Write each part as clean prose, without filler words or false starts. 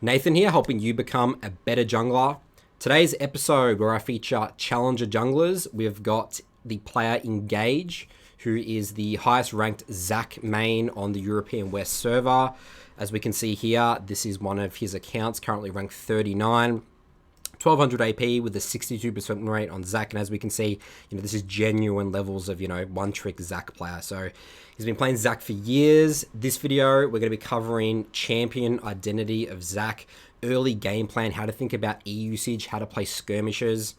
Nathan here, helping you become a better jungler. Today's episode where I feature challenger junglers, we've got the player Engage, who is the highest ranked Zac main on the European West server. As we can see here, this is one of his accounts, currently ranked 39. 1200 AP with a 62% win rate on Zac, and as we can see, this is genuine levels of, one-trick Zac player. So he's been playing Zac for years. This video, we're going to be covering champion identity of Zac, early game plan, how to think about E usage, how to play skirmishes.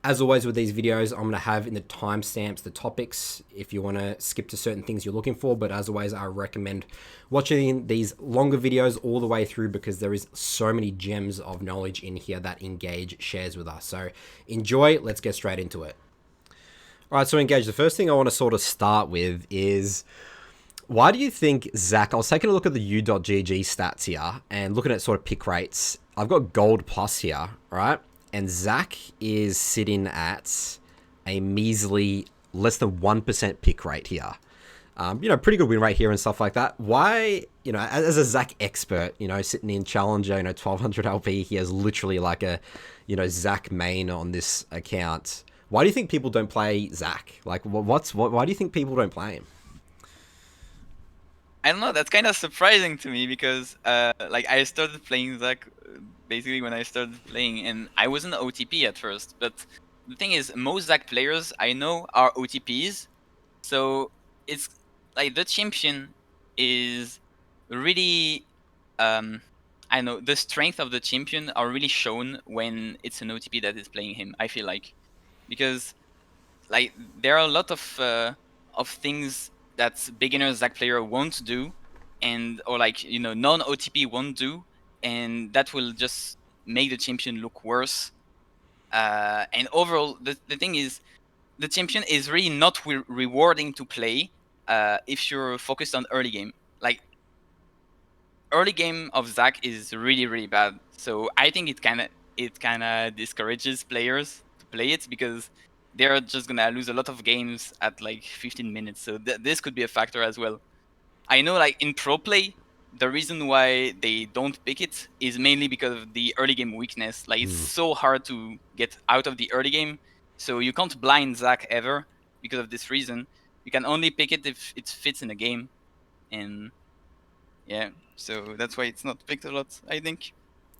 As always with these videos, I'm going to have in the timestamps the topics if you want to skip to certain things you're looking for. But as always, I recommend watching these longer videos all the way through because there is so many gems of knowledge in here that Engage shares with us. So enjoy. Let's get straight into it. All right, so Engage, the first thing I want to sort of start with is, why do you think Zac, I was taking a look at the U.GG stats here and looking at sort of pick rates. I've got gold plus here, right? And Zac is sitting at a measly less than 1% pick rate here. Pretty good win rate here and stuff like that. Why, as a Zac expert, sitting in Challenger, 1200 LP, he has literally like a, Zac main on this account. Why do you think people don't play Zac? Like, why do you think people don't play him? I don't know, that's kind of surprising to me because I started playing Zac basically when I started playing, and I wasn't OTP at first, but the thing is, most Zac players I know are OTPs, so it's like the champion is really, I don't know, the strength of the champion are really shown when it's an OTP that is playing him, I feel like, because like there are a lot of things that beginner Zac player won't do, and or non OTP won't do, and that will just make the champion look worse. And overall, the thing is, the champion is really not rewarding to play if you're focused on early game. Like early game of Zac is really bad. So I think it kind of discourages players to play it because they're just gonna lose a lot of games at like 15 minutes. So this could be a factor as well. I know, like in pro play, the reason why they don't pick it is mainly because of the early game weakness. Like it's so hard to get out of the early game, so you can't blind Zac ever because of this reason. You can only pick it if it fits in a game, and yeah, so that's why it's not picked a lot, I think.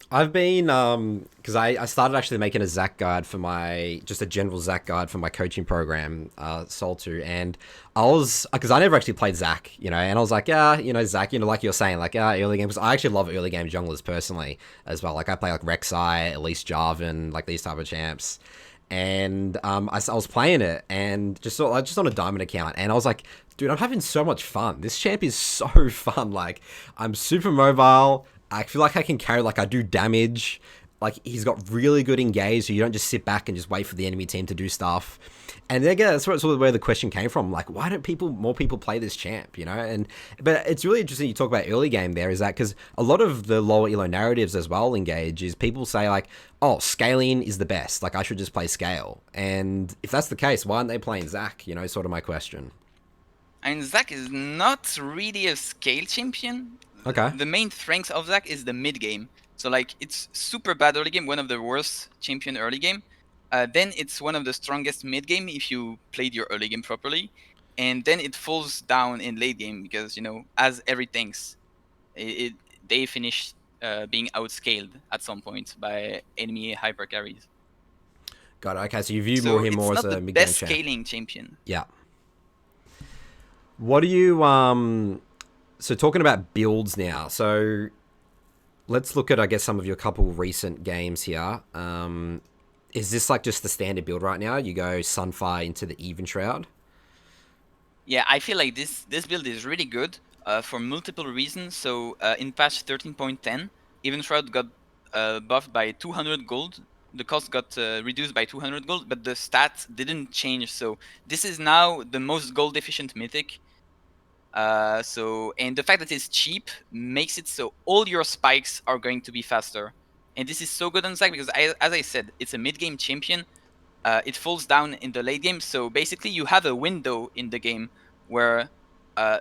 I've been, because I started actually making a Zac guide for just a general Zac guide for my coaching program, Sol2, and I was, because I never actually played Zac, and I was like, yeah, Zac, like you're saying, like, early games, I actually love early game junglers personally as well. Like, I play like Rek'Sai, Elise Jarvan, like these type of champs. And I was playing it and just on a diamond account, and I was like, dude, I'm having so much fun. This champ is so fun. Like, I'm super mobile. I feel like I can carry, like, I do damage. Like, he's got really good engage, so you don't just sit back and just wait for the enemy team to do stuff. And again, that's sort of where the question came from. Like, why don't more people play this champ, but it's really interesting you talk about early game there, is that because a lot of the lower elo narratives as well, Engage, is people say like, oh, scaling is the best. Like, I should just play scale. And if that's the case, why aren't they playing Zac? Sort of my question. I mean, Zac is not really a scale champion. Okay. The main strength of Zac is the mid game. So like it's super bad early game, one of the worst champion early game. Then it's one of the strongest mid game if you played your early game properly, and then it falls down in late game because as every tanks, it they finish being outscaled at some point by enemy hyper carries. Got it. Okay, so you view So him it's more as not the a mid game best champ. scaling champion. Yeah. What do you so talking about builds now, so let's look at, I guess, some of your couple recent games here. Is this like just the standard build right now? You go Sunfire into the Even Shroud? Yeah, I feel like this build is really good for multiple reasons. So in patch 13.10, Even Shroud got buffed by 200 gold. The cost got reduced by 200 gold, but the stats didn't change. So this is now the most gold efficient mythic. And the fact that it's cheap makes it so all your spikes are going to be faster. And this is so good on Zac because, as I said, it's a mid game champion. It falls down in the late game. So basically, you have a window in the game where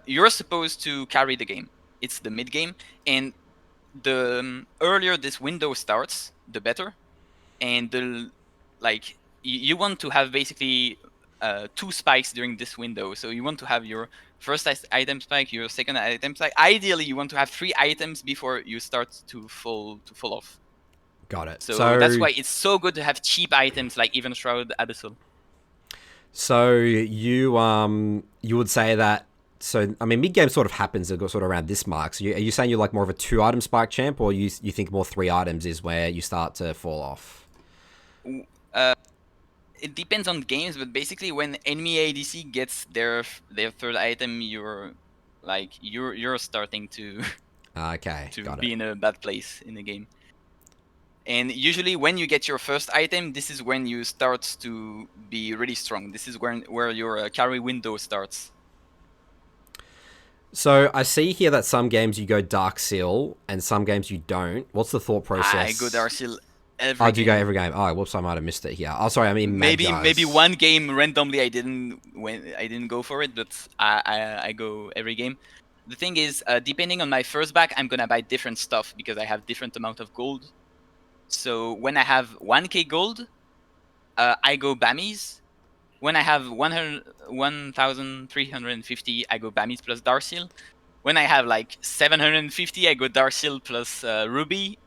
you're supposed to carry the game. It's the mid game, and the earlier this window starts, the better. And you want to have basically 2 spikes during this window. So you want to have your first item spike, your second item spike. Ideally, you want to have 3 items before you start to fall off. Got it. So that's why it's so good to have cheap items like Even Shroud, Abyssal. So you would say that. So I mean, mid game sort of happens sort of around this mark. So are you saying you're like more of a 2 item spike champ, or you think more 3 items is where you start to fall off? Uh, it depends on games, but basically when enemy ADC gets their third item, you're starting to Okay, to got be it. in a bad place in the game. And usually when you get your first item, this is when you start to be really strong. This is where your carry window starts. So I see here that some games you go Dark Seal and some games you don't. What's the thought I go process? Darsil Oh, every do you go game. every game? Oh, whoops, I might have missed it here. Oh, sorry, I mean Maybe Magi's. one game randomly I didn't go for it, but I go every game. The thing is, depending on my first back, I'm gonna buy different stuff because I have different amount of gold. So when I have 1k gold, I go Bammies. When I have 1,350, I go Bammies plus Darsil. When I have like 750, I go Darsil plus Ruby.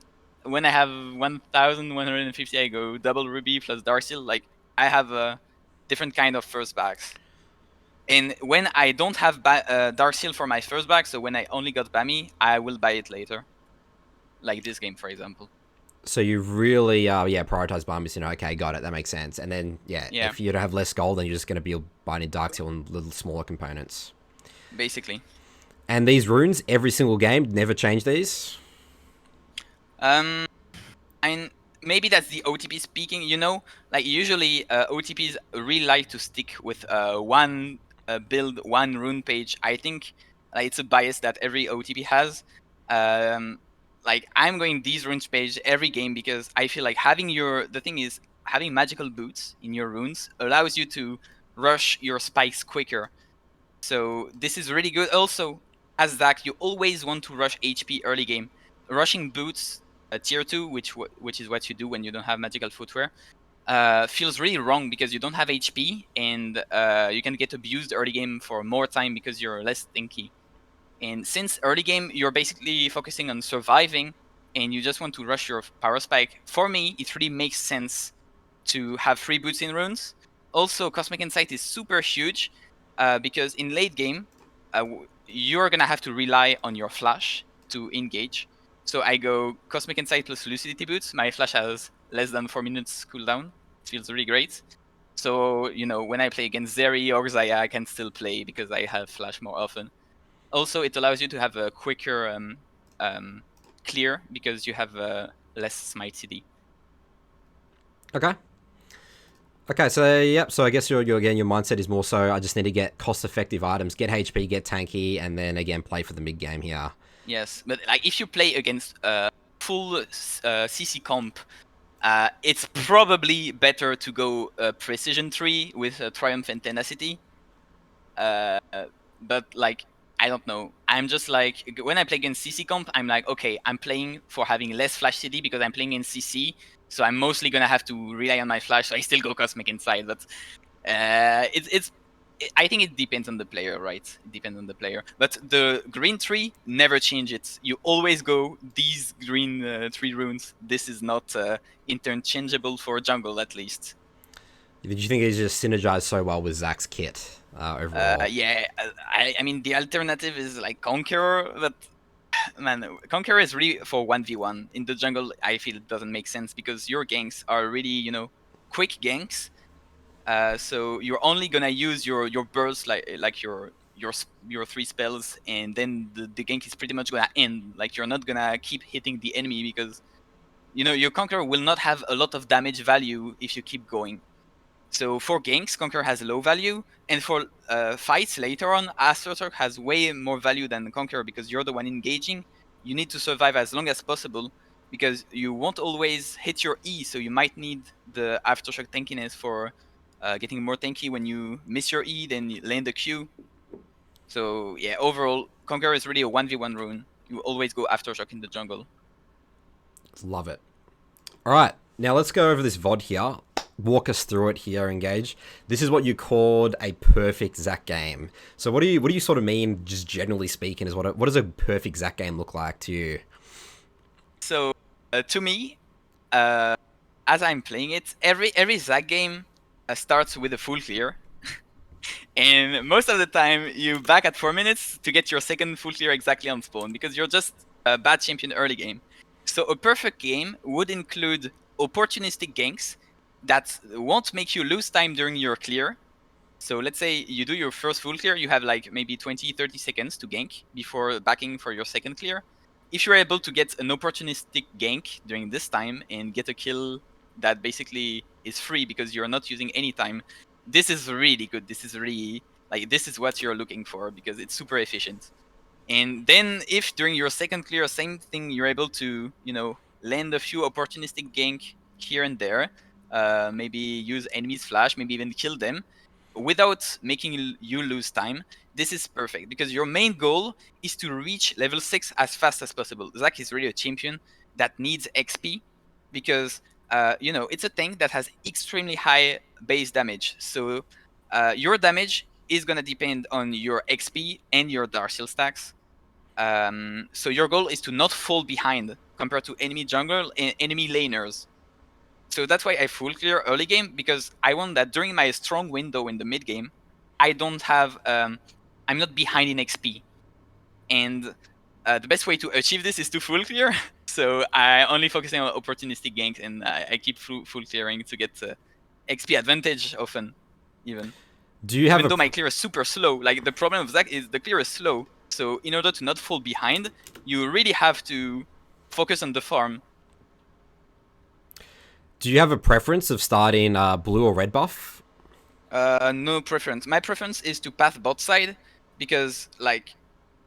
When I have 1,150, I go double Ruby plus Darsil. Like I have a different kind of first backs. And when I don't have Darsil for my first back, so when I only got Bammy, I will buy it later. Like this game, for example. So you really, prioritize Barmis. Okay, got it. That makes sense. And then, yeah, Yeah, if you have less gold, then you're just going to be buying in Dark Seal and little smaller components. basically. And these runes, every single game, never change these. Um, and maybe that's the OTP speaking. Like usually OTPs really like to stick with one build, one rune page. I think it's a bias that every OTP has. Um, like I'm going these runes page every game because I feel like the thing is having magical boots in your runes allows you to rush your spikes quicker. So this is really good. Also, as Zac, you always want to rush HP early game. Rushing boots tier 2, which is what you do when you don't have magical footwear, feels really wrong because you don't have HP and you can get abused early game for more time because you're less tanky. And since early game you're basically focusing on surviving and you just want to rush your power spike, for me it really makes sense to have free boots in runes. Also, Cosmic Insight is super huge because in late game, you're gonna have to rely on your flash to engage. So I go Cosmic Insight plus Lucidity boots. My flash has less than 4 minutes cooldown. It feels really great. So when I play against Zeri or Xayah, I can still play because I have flash more often. Also, it allows you to have a quicker clear because you have less smite CD. Okay. Okay, so yep. So I guess your again your mindset is more so I just need to get cost effective items, get HP, get tanky, and then again play for the mid game here. Yes, but like if you play against full CC comp, it's probably better to go Precision 3 with Triumph and Tenacity. But like I don't know. I'm just like when I play against CC comp, I'm like okay, I'm playing for having less flash CD because I'm playing in CC, so I'm mostly gonna have to rely on my flash. So I still go Cosmic Insight, but it's I think it depends on the player, right? It depends on the player. But the green tree never change it. You always go these green tree runes. This is not interchangeable for jungle, at least. Did you think it just synergized so well with Zac's kit overall? Yeah, I mean the alternative is like Conqueror, but man, Conqueror is really for 1v1. In the jungle, I feel it doesn't make sense because your ganks are really, quick ganks. So you're only gonna use your burst like your 3 spells, and then the gank is pretty much gonna end. Like you're not gonna keep hitting the enemy because your Conqueror will not have a lot of damage value if you keep going. So for ganks, Conqueror has low value, and for fights later on, Astroturk has way more value than Conqueror because you're the one engaging. You need to survive as long as possible because you won't always hit your E, so you might need the Aftershock tankiness for getting more tanky when you miss your E, then you land the Q. So yeah, overall, Conqueror is really a 1v1 rune. You always go Aftershock in the jungle. Love it. All right, now let's go over this VOD here. Walk us through it here, Engage. This is what you called a perfect Zac game. So what do you sort of mean, just generally speaking, is what does a perfect Zac game look like to you? So to me, as I'm playing it, every Zac game starts with a full clear. And most of the time, you back at 4 minutes to get your second full clear exactly on spawn because you're just a bad champion early game. So a perfect game would include opportunistic ganks that won't make you lose time during your clear. So let's say you do your first full clear, you have like maybe 20-30 seconds to gank before backing for your second clear. If you're able to get an opportunistic gank during this time and get a kill that basically is free because you're not using any time, this is really good. This is really like this is what you're looking for because it's super efficient. And then if during your second clear, same thing, you're able to, land a few opportunistic gank here and there, maybe use enemies flash, maybe even kill them without making you lose time, this is perfect because your main goal is to reach level 6 as fast as possible. Zac is really a champion that needs XP because, it's a tank that has extremely high base damage. So your damage is going to depend on your XP and your Darciel stacks. So your goal is to not fall behind compared to enemy jungle and enemy laners. So that's why I full clear early game because I want that during my strong window in the mid game, I don't have, I'm not behind in XP. And the best way to achieve this is to full clear. So I only focusing on opportunistic ganks and I keep full clearing to get XP advantage often, even. Do you have Even though my clear is super slow, like the problem of Zac is the clear is slow. So in order to not fall behind, you really have to focus on the farm. Do you have a preference of starting blue or red buff? No preference. My preference is to path bot side because, like,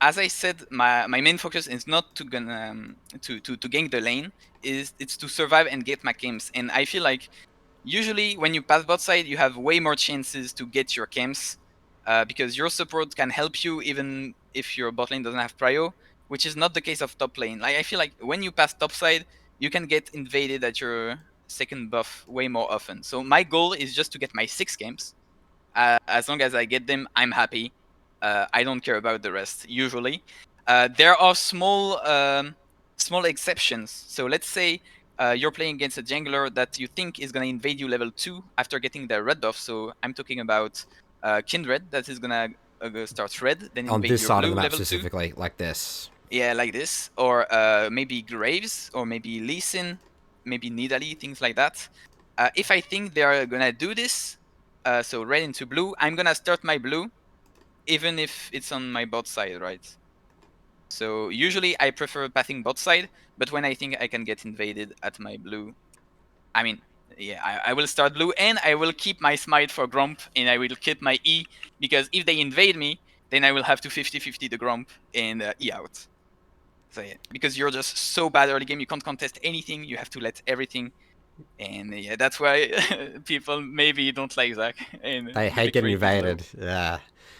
as I said, my main focus is not to gank the lane. It's to survive and get my camps. And I feel like usually when you path bot side, you have way more chances to get your camps because your support can help you even if your bot lane doesn't have prio, which is not the case of top lane. Like I feel like when you pass top side, you can get invaded at your second buff way more often. So my goal is just to get my 6 camps. As long as I get them, I'm happy. I don't care about the rest usually. There are small exceptions. So let's say you're playing against a jungler that you think is going to invade you level 2 after getting their red buff. So I'm talking about Kindred that is going to start red, then On invade this your side of blue the map level 2. specifically, like this. Yeah, like this. Or maybe Graves, or maybe Lee Sin, maybe Nidalee, things like that. If I think they are going to do this, so red into blue, I'm going to start my blue, even if it's on my bot side, right? So usually I prefer pathing bot side, but when I think I can get invaded at my blue, I mean, yeah, I will start blue and I will keep my smite for Gromp and I will keep my E because if they invade me, then I will have to 50-50 the Gromp and E out. So yeah, because you're just so bad early game, you can't contest anything, you have to let everything. And yeah, that's why people maybe don't like Zac and They the hate pick getting rate is low. invaded. Yeah.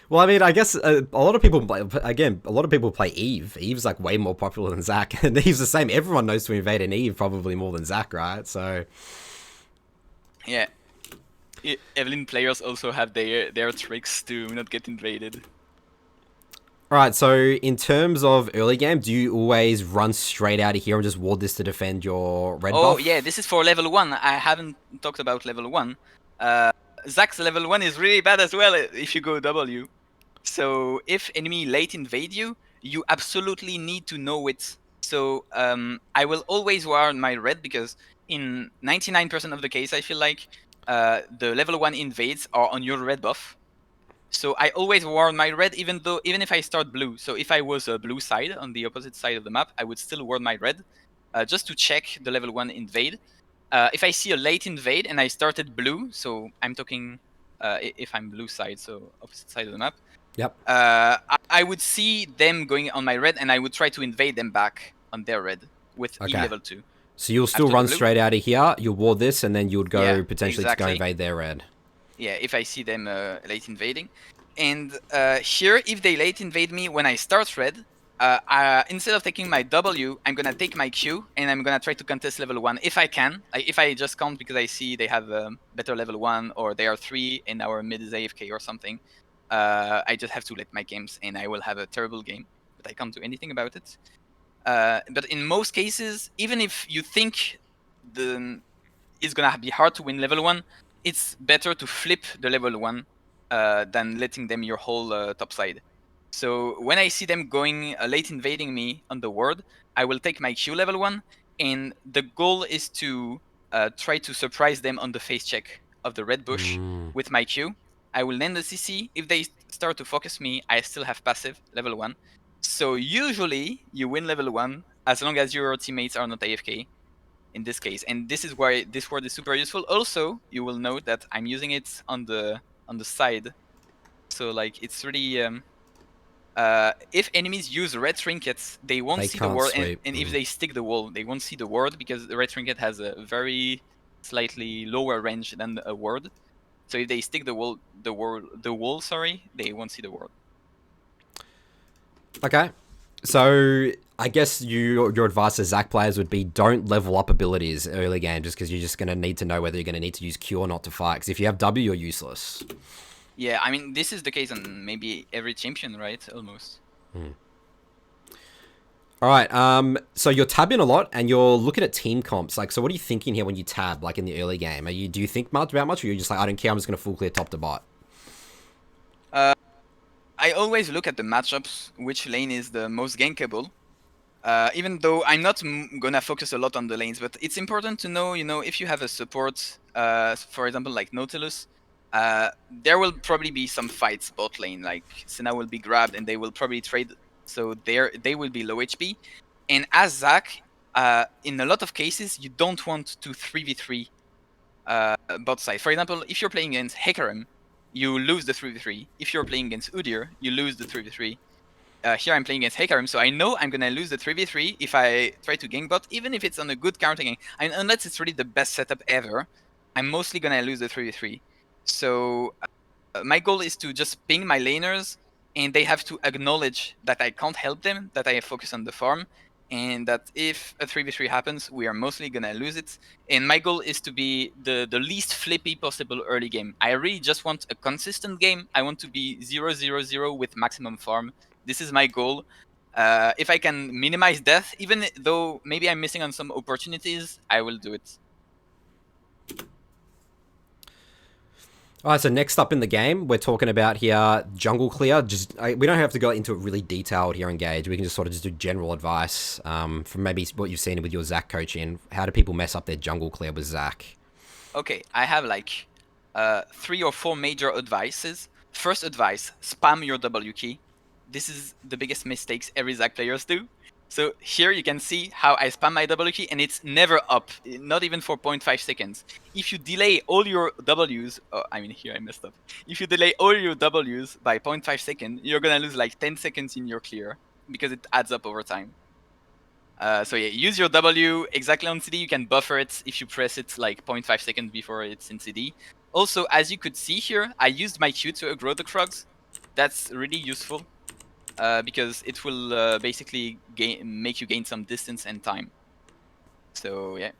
Well, I mean, I guess a lot of people play. Again, a lot of people play Eve. Eve's like way more popular than Zac, and Eve's the same. Everyone knows to invade an Eve probably more than Zac, right? So Yeah, Evelyn players also have their tricks to not get invaded. all right. So in terms of early game, do you always run straight out of here and just ward this to defend your red buff? Oh yeah, this is for level 1. I haven't talked about level 1. Zac's level 1 is really bad as well if you go W. So if enemy late invade you, you absolutely need to know it. So I will always warn my red because in 99% of the case, I feel like the level 1 invades are on your red buff. So I always warn my red even if I start blue. So if I was a blue side on the opposite side of the map, I would still warn my red just to check the level 1 invade. If I see a late invade and I started blue, so I'm talking if I'm blue side, so opposite side of the map, Yep. I would see them going on my red and I would try to invade them back on their red with E Okay. level 2. So you'll still After the run blue? straight out of here. You'll ward this, and then you would go Yeah, potentially to go exactly. invade their red. Yeah, if I see them late invading. And here, if they late invade me when I start red, instead of taking my W, I'm gonna take my Q and I'm gonna try to contest level 1 if I can. Like if I just can't because I see they have better level 1 or they are 3 and our mid is AFK or something, I just have to let my games and I will have a terrible game. But I can't do anything about it. But in most cases, even if you think it's gonna be hard to win level 1, it's better to flip the level 1 than letting them your whole top side. So when I see them going late invading me on the ward, I will take my Q level 1, and the goal is to try to surprise them on the face check of the red bush with my Q. I will land the CC. If they start to focus me, I still have passive level 1. So usually you win level 1 as long as your teammates are not AFK in this case, and this is why this word is super useful. Also, you will note that I'm using it on the side, so like it's really if enemies use red trinkets, they won't They see the can't ward, sweep. and if they stick the wall, they won't see the ward because the red trinket has a very slightly lower range than a ward. So if they stick the wall, sorry, they won't see the ward. Okay. So I guess your advice to Zac players would be don't level up abilities early game just because you're just going to need to know whether you're going to need to use Q or not to fight. Because if you have W, you're useless. Yeah, I mean this is the case on maybe every champion, right? Almost. All right. So you're tabbing a lot and you're looking at team comps. Like, so what are you thinking here when you tab, like in the early game? Do you think much about much, or you're just like, I don't care, I'm just going to full clear top to bot? I always look at the matchups, which lane is the most gankable. Even though I'm not gonna focus a lot on the lanes, but it's important to know, if you have a support, for example, like Nautilus, there will probably be some fights bot lane. Like Senna will be grabbed and they will probably trade, so they will be low HP. And as Zac, in a lot of cases, you don't want to 3v3 bot side. For example, if you're playing against Hecarim, you lose the 3v3. If you're playing against Udyr, you lose the 3v3. Here I'm playing against Hecarim, so I know I'm gonna lose the 3v3 if I try to gank bot, even if it's on a good counter gank. Unless it's really the best setup ever, I'm mostly gonna lose the 3v3. So my goal is to just ping my laners, and they have to acknowledge that I can't help them, that I focus on the farm, and that if a 3v3 happens, we are mostly gonna lose it. And my goal is to be the least flippy possible early game. I really just want a consistent game. I want to be 0-0-0 with maximum farm. This is my goal. If I can minimize death, even though maybe I'm missing on some opportunities, I will do it. All right, so next up in the game, we're talking about here jungle clear. We don't have to go into it really detailed here, Engage. We can just sort of just do general advice from maybe what you've seen with your Zac coaching. How do people mess up their jungle clear with Zac? Okay, I have like 3 or 4 major advices. First advice, spam your W key. This is the biggest mistakes every Zac players do. So here you can see how I spam my W key and it's never up, not even for 0.5 seconds. If you delay all your Ws, here I messed up. If you delay all your Ws by 0.5 seconds, you're gonna lose like 10 seconds in your clear because it adds up over time. So yeah, use your W exactly on CD. You can buffer it if you press it like 0.5 seconds before it's in CD. Also, as you could see here, I used my Q to aggro the Krugs. That's really useful because it will basically make you gain some distance and time. So yeah.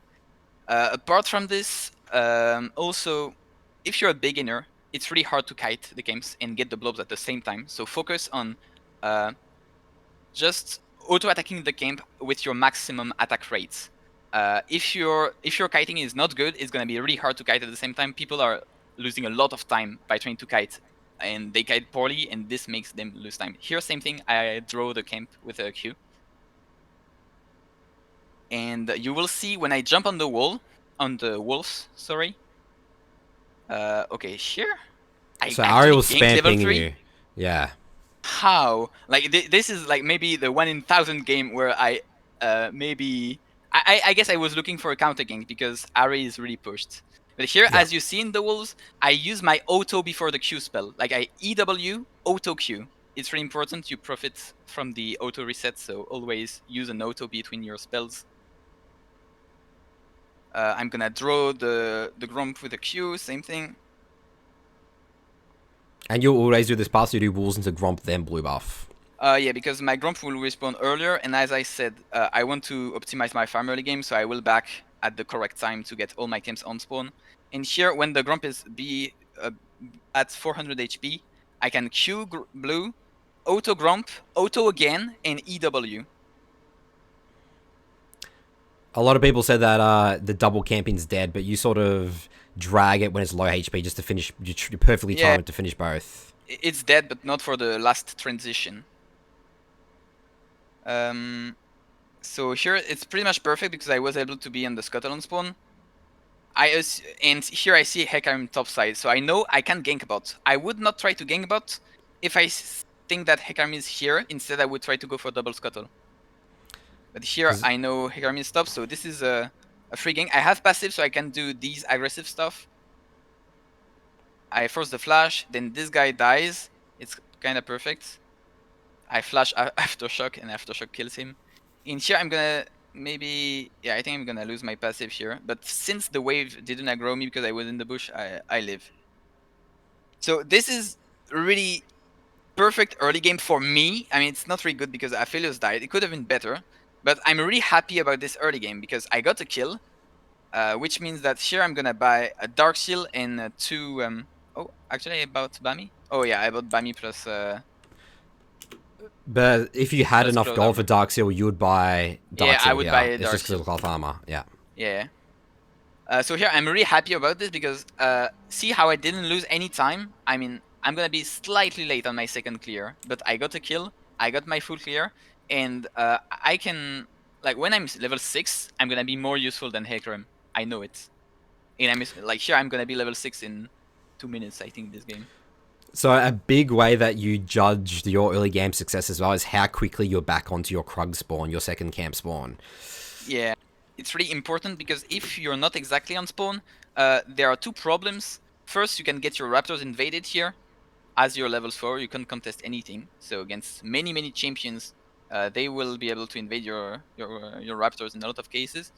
Apart from this, also, if you're a beginner, it's really hard to kite the games and get the blobs at the same time. So focus on just auto-attacking the camp with your maximum attack rates. If your kiting is not good, it's gonna be really hard to kite at the same time. People are losing a lot of time by trying to kite, and they kite poorly, and this makes them lose time. Here, same thing. I draw the camp with a Q, and you will see when I jump on the wolves. Sorry. Okay, here I So Ari actually was ganked spam level pinging 3. you. Yeah. How? Like this is like maybe the 1 in 1,000 game where I maybe I guess I was looking for a counter gank because Ari is really pushed. But here, Yeah. as you see in the walls, I use my auto before the Q spell. Like I EW auto Q. It's really important you profit from the auto reset, so always use an auto between your spells. I'm gonna draw the Gromp with a Q, same thing. And you'll always do this pass, you do wolves into Gromp, then blue buff. Yeah, because my Grump will respawn earlier, and as I said, I want to optimize my farm early game, so I will back at the correct time to get all my camps on spawn. And here, when the Grump is at 400 HP, I can Q blue, auto Grump, auto again, and EW. A lot of people said that the double camping's dead, but you sort of drag it when it's low HP just to finish. You perfectly time it to finish both. It's dead, but not for the last transition. So here it's pretty much perfect because I was able to be on the Scuttle on spawn. And here I see Hecarim topside, so I know I can gank bot. I would not try to gank bot if I think that Hecarim is here. Instead, I would try to go for double Scuttle. But here I know Hecarim is top, so this is a free gank. I have passive, so I can do these aggressive stuff. I force the flash, then this guy dies. It's kind of perfect. I flash Aftershock, and Aftershock kills him. In here, I'm gonna maybe... Yeah, I think I'm gonna lose my passive here. But since the wave didn't aggro me because I was in the bush, I live. So this is really perfect early game for me. I mean, it's not really good because Aphelios died. It could have been better. But I'm really happy about this early game because I got a kill. Which means that here I'm gonna buy a Dark Seal and two... oh, actually I bought Bami? Oh yeah, I bought Bami plus... But if you had enough gold for Dark Seal, you would buy Dark Seal. I would buy a It's Dark just because of cloth armor. Yeah. Yeah. So here I'm really happy about this because see how I didn't lose any time? I mean, I'm gonna be slightly late on my second clear, but I got a kill, I got my full clear, and I can... Like, when I'm level 6, I'm gonna be more useful than Hecarim. I know it. And I'm like, here I'm gonna be level 6 in 2 minutes, I think, this game. So a big way that you judge your early game success as well is how quickly you're back onto your Krug spawn, your second camp spawn. Yeah, it's really important because if you're not exactly on spawn, there are two problems. First, you can get your Raptors invaded here. As you're level 4, you can't contest anything. So against many champions, they will be able to invade your Raptors in a lot of cases.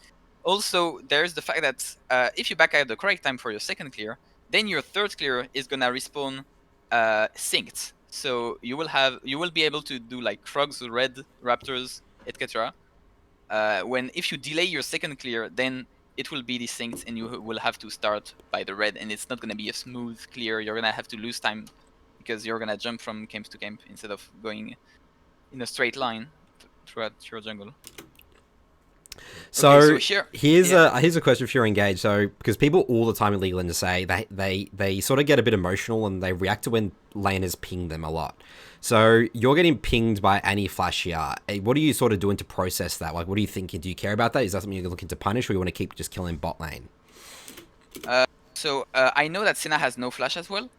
Also, there's the fact that if you back at the correct time for your second clear, then your third clear is gonna respawn synced. So you will be able to do like Krugs, Red Raptors, etc. When if you delay your second clear, then it will be desynced and you will have to start by the red, and it's not gonna be a smooth clear. You're gonna have to lose time because you're gonna jump from camp to camp instead of going in a straight line throughout your jungle. So, okay, so here's a question if you're engaged. So, because people all the time in League of Legends say they sort of get a bit emotional and they react to when laners ping them a lot. So you're getting pinged by any flash here. What are you sort of doing to process that? Like, what are you thinking? Do you care about that? Is that something you're looking to punish, or you want to keep just killing bot lane? So I know that Senna has no flash as well.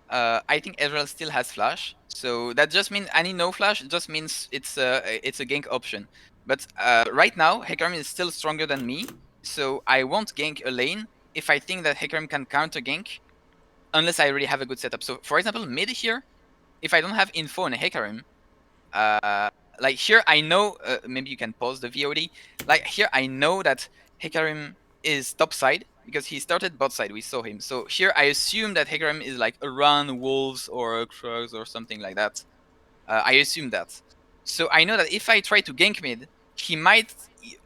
I think Ezreal still has flash, so that just means any no flash just means it's a gank option. But right now, Hecarim is still stronger than me, so I won't gank a lane if I think that Hecarim can counter gank, unless I really have a good setup. So, for example, mid here, if I don't have info on Hecarim, like here I know, maybe you can pause the VOD. Like here I know that Hecarim is top side because he started bot side. We saw him. So here I assume that Hecarim is like around wolves or Krugs or something like that. I assume that. So I know that if I try to gank mid, he might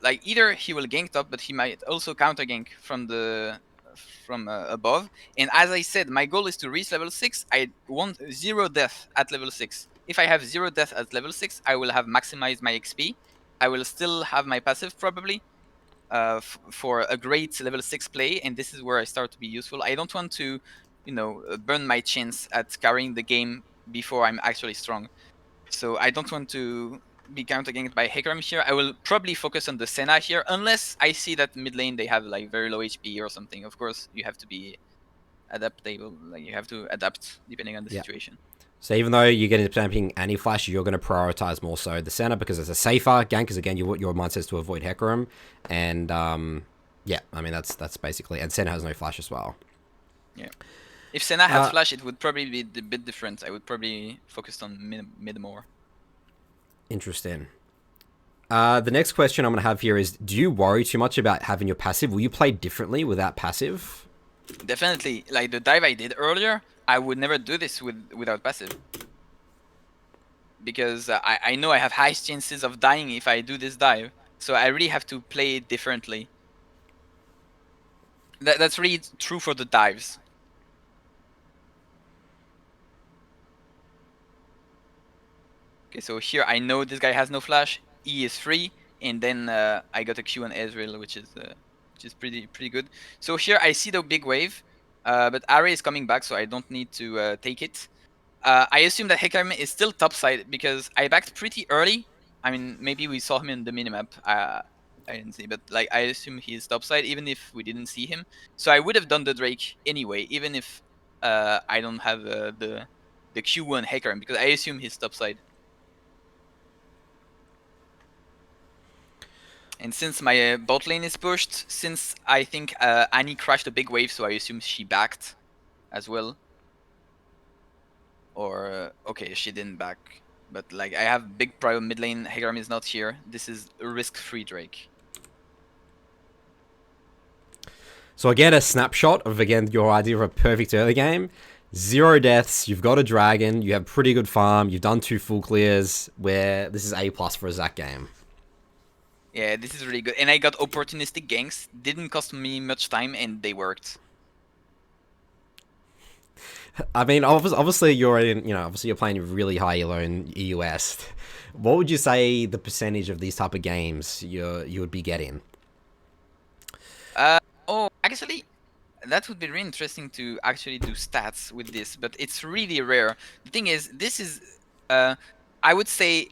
like either he will gank top, but he might also counter gank from above. And as I said, my goal is to reach level 6. I want 0 death at level 6. If I have 0 death at level 6, I will have maximized my XP. I will still have my passive probably for a great level 6 play, and this is where I start to be useful. I don't want to, burn my chance at carrying the game before I'm actually strong. So I don't want to be counter-ganked by Hecarim here. I will probably focus on the Senna here, unless I see that mid lane they have like very low HP or something. Of course, you have to be adaptable. Like you have to adapt depending on the situation. So even though you're getting championing anti-flash, you're going to prioritize more so the Senna because it's a safer gank. Because again, your mindset is to avoid Hecarim, and yeah, I mean that's basically. And Senna has no flash as well. Yeah. If Senna had flash, it would probably be a bit different. I would probably focus on mid more. Interesting. The next question I'm going to have here is, do you worry too much about having your passive? Will you play differently without passive? Definitely. Like the dive I did earlier, I would never do this without passive. because I know I have high chances of dying if I do this dive. So I really have to play it differently. That's really true for the dives. Okay, so here I know this guy has no flash. E is free, and then I got a Q on Ezreal, which is pretty good. So here I see the big wave, but Ari is coming back, so I don't need to take it. I assume that Hecarim is still topside because I backed pretty early. I mean, maybe we saw him in the minimap. I didn't see, but like I assume he's topside, even if we didn't see him. So I would have done the Drake anyway, even if I don't have the Q1 Hecarim, because I assume he's topside. And since my bot lane is pushed, since I think Annie crashed a big wave, so I assume she backed as well. Or okay, she didn't back, but like I have big prio mid lane. Hecarim is not here. This is a risk-free Drake. So again, a snapshot of your idea of a perfect early game. 0 deaths, you've got a dragon, you have pretty good farm, you've done 2 full clears, where this is A+ for a Zac game. Yeah, this is really good. And I got opportunistic ganks. Didn't cost me much time, and they worked. I mean, obviously you're obviously you're playing really high elo in EU West. What would you say the percentage of these type of games you would be getting? Oh, actually, that would be really interesting to actually do stats with this, but it's really rare. The thing is, this is, I would say,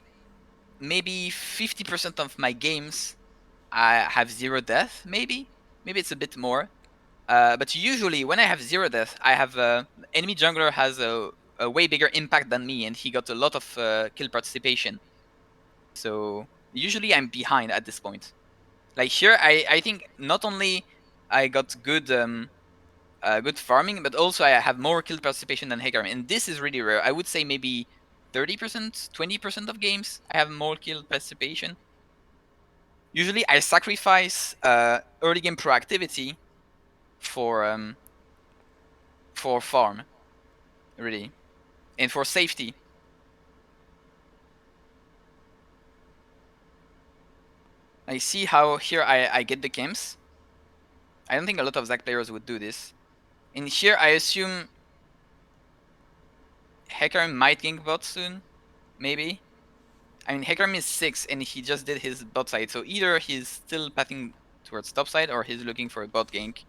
maybe 50% of my games I have 0 death, maybe it's a bit more. But usually when I have 0 death, I have enemy jungler has a way bigger impact than me, and he got a lot of kill participation. So usually I'm behind at this point. Like here, I think not only I got good good farming, but also I have more kill participation than Hecarim, and this is really rare. I would say maybe 30%, 20% of games I have more kill participation. Usually I sacrifice early game proactivity for farm, really, and for safety. I see how here I get the camps. I don't think a lot of Zac players would do this. And here I assume Hecarim might gank bot soon, maybe. I mean, Hecarim is 6 and he just did his bot side, so either he's still pathing towards top side or he's looking for a bot gank.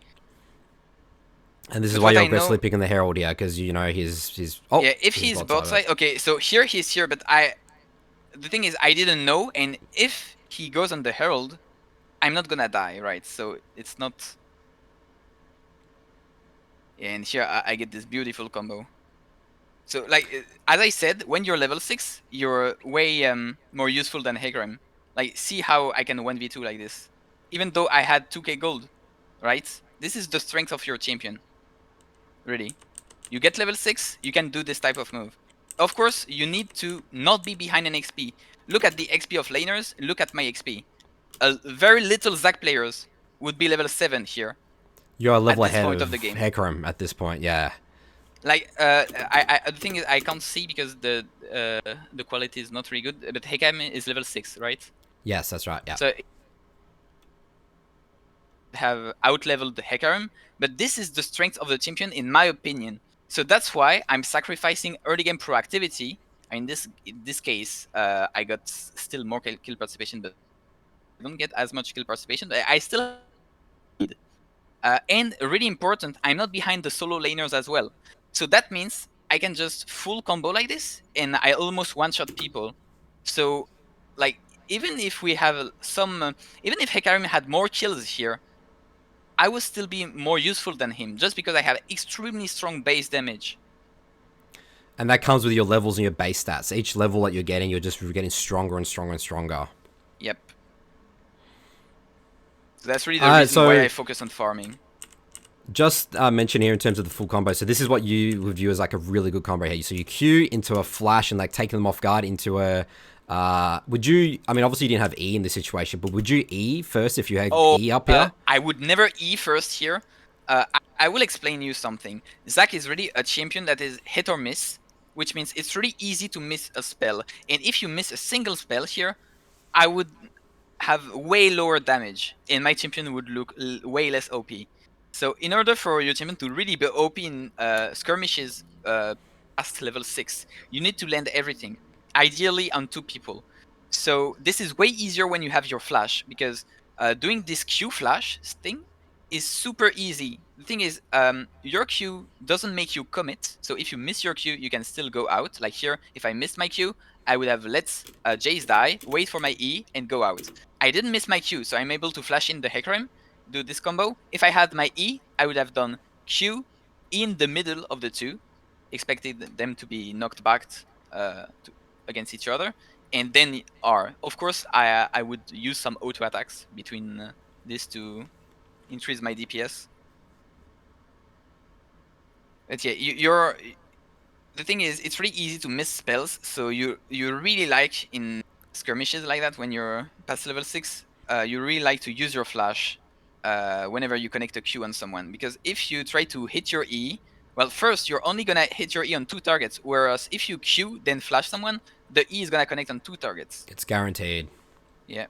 And this is why you're aggressively picking the Herald here, because you know he's oh yeah, if he's bot side, okay, so here he's here, but the thing is I didn't know, and if he goes on the Herald, I'm not gonna die, right? So it's not. And here I get this beautiful combo. So like as I said, when you're level 6, you're way more useful than Hecarim. Like see how I can 1v2 like this, even though I had 2k gold, right? This is the strength of your champion. Really, you get level 6, you can do this type of move. Of course, you need to not be behind an XP. Look at the XP of laners. Look at my XP. Very little Zac players would be level 7 here. You're a level ahead of Hecarim at this point, yeah. Like the thing is I can't see because the quality is not really good. But Hecarim is level 6, right? Yes, that's right. Yeah. So have out-leveled the Hecarim, but this is the strength of the champion in my opinion. So that's why I'm sacrificing early game proactivity. In this case, I got still more kill participation, but I don't get as much kill participation. But I still need. And really important, I'm not behind the solo laners as well. So that means I can just full combo like this, and I almost one-shot people. So, like, even if we have some, even if Hecarim had more kills here, I would still be more useful than him, just because I have extremely strong base damage. And that comes with your levels and your base stats. Each level that you're getting stronger and stronger and stronger. Yep. So that's really the reason why I focus on farming. Just mention here in terms of the full combo. So this is what you would view as like a really good combo here. So you Q into a flash and like taking them off guard into a... would you... I mean, obviously you didn't have E in this situation, but would you E first if you had E up here? I would never E first here. I will explain you something. Zac is really a champion that is hit or miss. which means it's really easy to miss a spell. And if you miss a single spell here, I would have way lower damage, and my champion would look way less OP. So in order for your champion to really be OP in skirmishes past level 6, you need to land everything, ideally on 2 people. So this is way easier when you have your flash, because doing this Q flash thing is super easy. The thing is, your Q doesn't make you commit. So if you miss your Q, you can still go out. Like here, if I missed my Q, I would have let Jace die, wait for my E, and go out. I didn't miss my Q, so I'm able to flash in the Hecarim, do this combo. If I had my E, I would have done Q in the middle of the two, expected them to be knocked back against each other, and then R. Of course, I would use some auto attacks between these to increase my DPS. But yeah, you're the thing is, it's really easy to miss spells. So you really like in skirmishes like that when you're past level 6, you really like to use your flash whenever you connect a Q on someone, because if you try to hit your E, well, first you're only gonna hit your E on 2 targets, whereas if you Q then flash someone, the E is gonna connect on 2 targets. It's guaranteed. Yeah.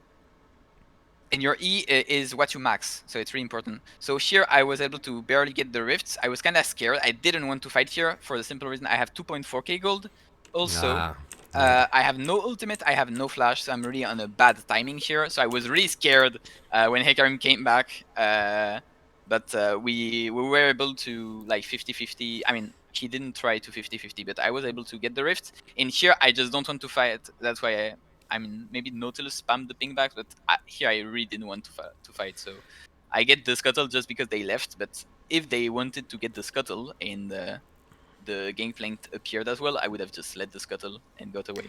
And your E is what you max, so it's really important. So here I was able to barely get the rifts. I was kind of scared. I didn't want to fight here for the simple reason I have 2.4k gold. Also, Yeah. I have no ultimate, I have no flash, so I'm really on a bad timing here. So I was really scared when Hecarim came back. But we were able to like 50-50. I mean, he didn't try to 50-50, but I was able to get the rift. And here I just don't want to fight. That's why I mean, maybe Nautilus spammed the ping back, but here I really didn't want to fight. So I get the scuttle just because they left. But if they wanted to get the scuttle and the gangplank appeared as well, I would have just let the scuttle and got away.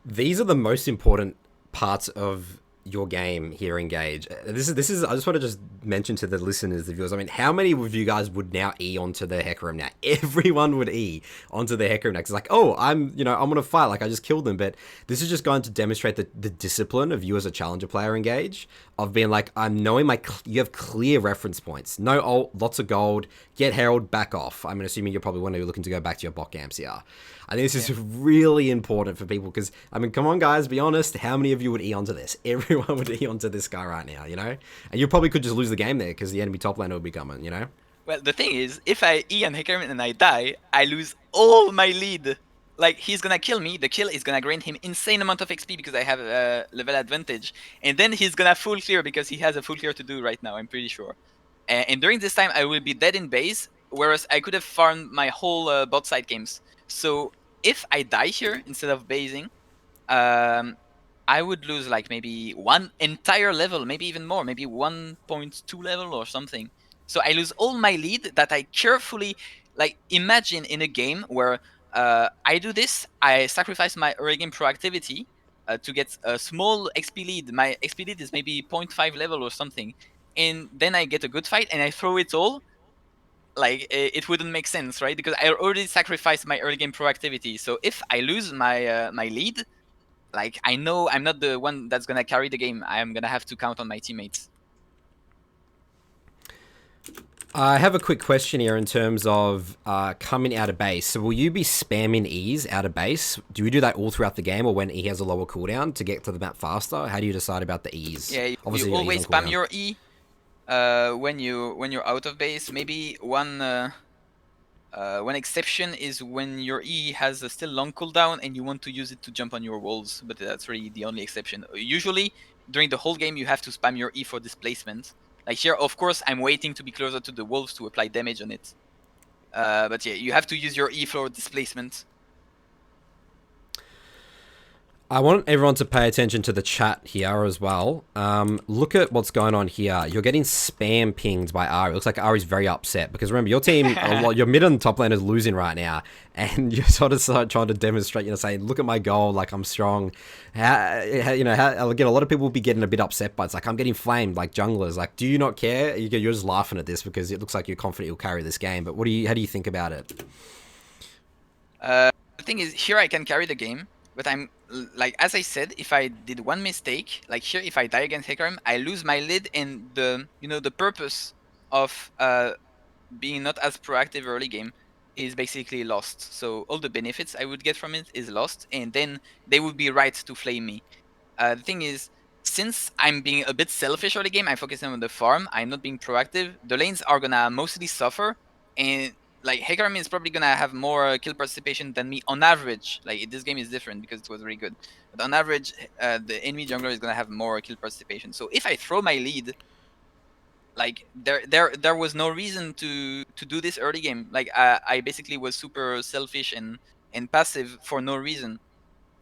These are the most important parts of your game here, Engage. This is I just want to just mention to the listeners, the viewers, I mean, how many of you guys would now E onto the Hecarim now? Everyone would E onto the Hecarim now. It's like, oh, I'm gonna fight, like I just killed them. But this is just going to demonstrate the discipline of you as a challenger player, Engage, of being like, I'm knowing you have clear reference points. No ult, lots of gold, get Herald, back off. I'm assuming you're probably looking to go back to your bot camps here. I think this is really important for people because, I mean, come on, guys, be honest. How many of you would E onto this? Everyone would E onto this guy right now, And you probably could just lose the game there because the enemy top laner would be coming, Well, the thing is, if I E on Hecarim and I die, I lose all my lead. Like, he's gonna kill me, the kill is gonna grant him insane amount of XP because I have a level advantage. And then he's gonna full clear because he has a full clear to do right now, I'm pretty sure. And during this time, I will be dead in base, whereas I could have farmed my whole bot side games. So if I die here instead of basing, I would lose like maybe one entire level, maybe even more, maybe 1.2 level or something. So I lose all my lead that I carefully, like, imagine in a game where I do this, I sacrifice my early game proactivity to get a small XP lead. My XP lead is maybe 0.5 level or something. And then I get a good fight and I throw it all. Like, it wouldn't make sense, right? Because I already sacrificed my early game proactivity. So if I lose my my lead, like, I know I'm not the one that's gonna carry the game. I'm gonna have to count on my teammates. I have a quick question here in terms of coming out of base. So will you be spamming E's out of base? Do you do that all throughout the game or when E has a lower cooldown to get to the map faster? How do you decide about the E's? Yeah, Obviously, you always spam cooldown. your E when you're out of base. Maybe one exception is when your E has a still long cooldown and you want to use it to jump on your walls, but that's really the only exception. Usually, during the whole game, you have to spam your E for displacement. Like here, of course, I'm waiting to be closer to the wolves to apply damage on it. But yeah, you have to use your E for displacement. I want everyone to pay attention to the chat here as well. Look at what's going on here. You're getting spam pinged by Ari. It looks like Ari's very upset because remember, your team, your mid and top lane is losing right now. And you're sort of trying to demonstrate, saying, look at my goal, like I'm strong. Again, a lot of people will be getting a bit upset, but it's like, I'm getting flamed like junglers. Like, do you not care? You're just laughing at this because it looks like you're confident you'll carry this game. But how do you think about it? The thing is, here I can carry the game. But I'm, like, as I said, if I did one mistake, like here, if I die against Hecarim, I lose my lead, and the purpose of being not as proactive early game is basically lost. So all the benefits I would get from it is lost, and then they would be right to flame me. The thing is, since I'm being a bit selfish early game, I'm focusing on the farm. I'm not being proactive. The lanes are gonna mostly suffer, and like Hecarim is probably gonna have more kill participation than me on average. Like this game is different because it was really good, but on average, the enemy jungler is gonna have more kill participation. So if I throw my lead, like there was no reason to do this early game. Like I basically was super selfish and passive for no reason.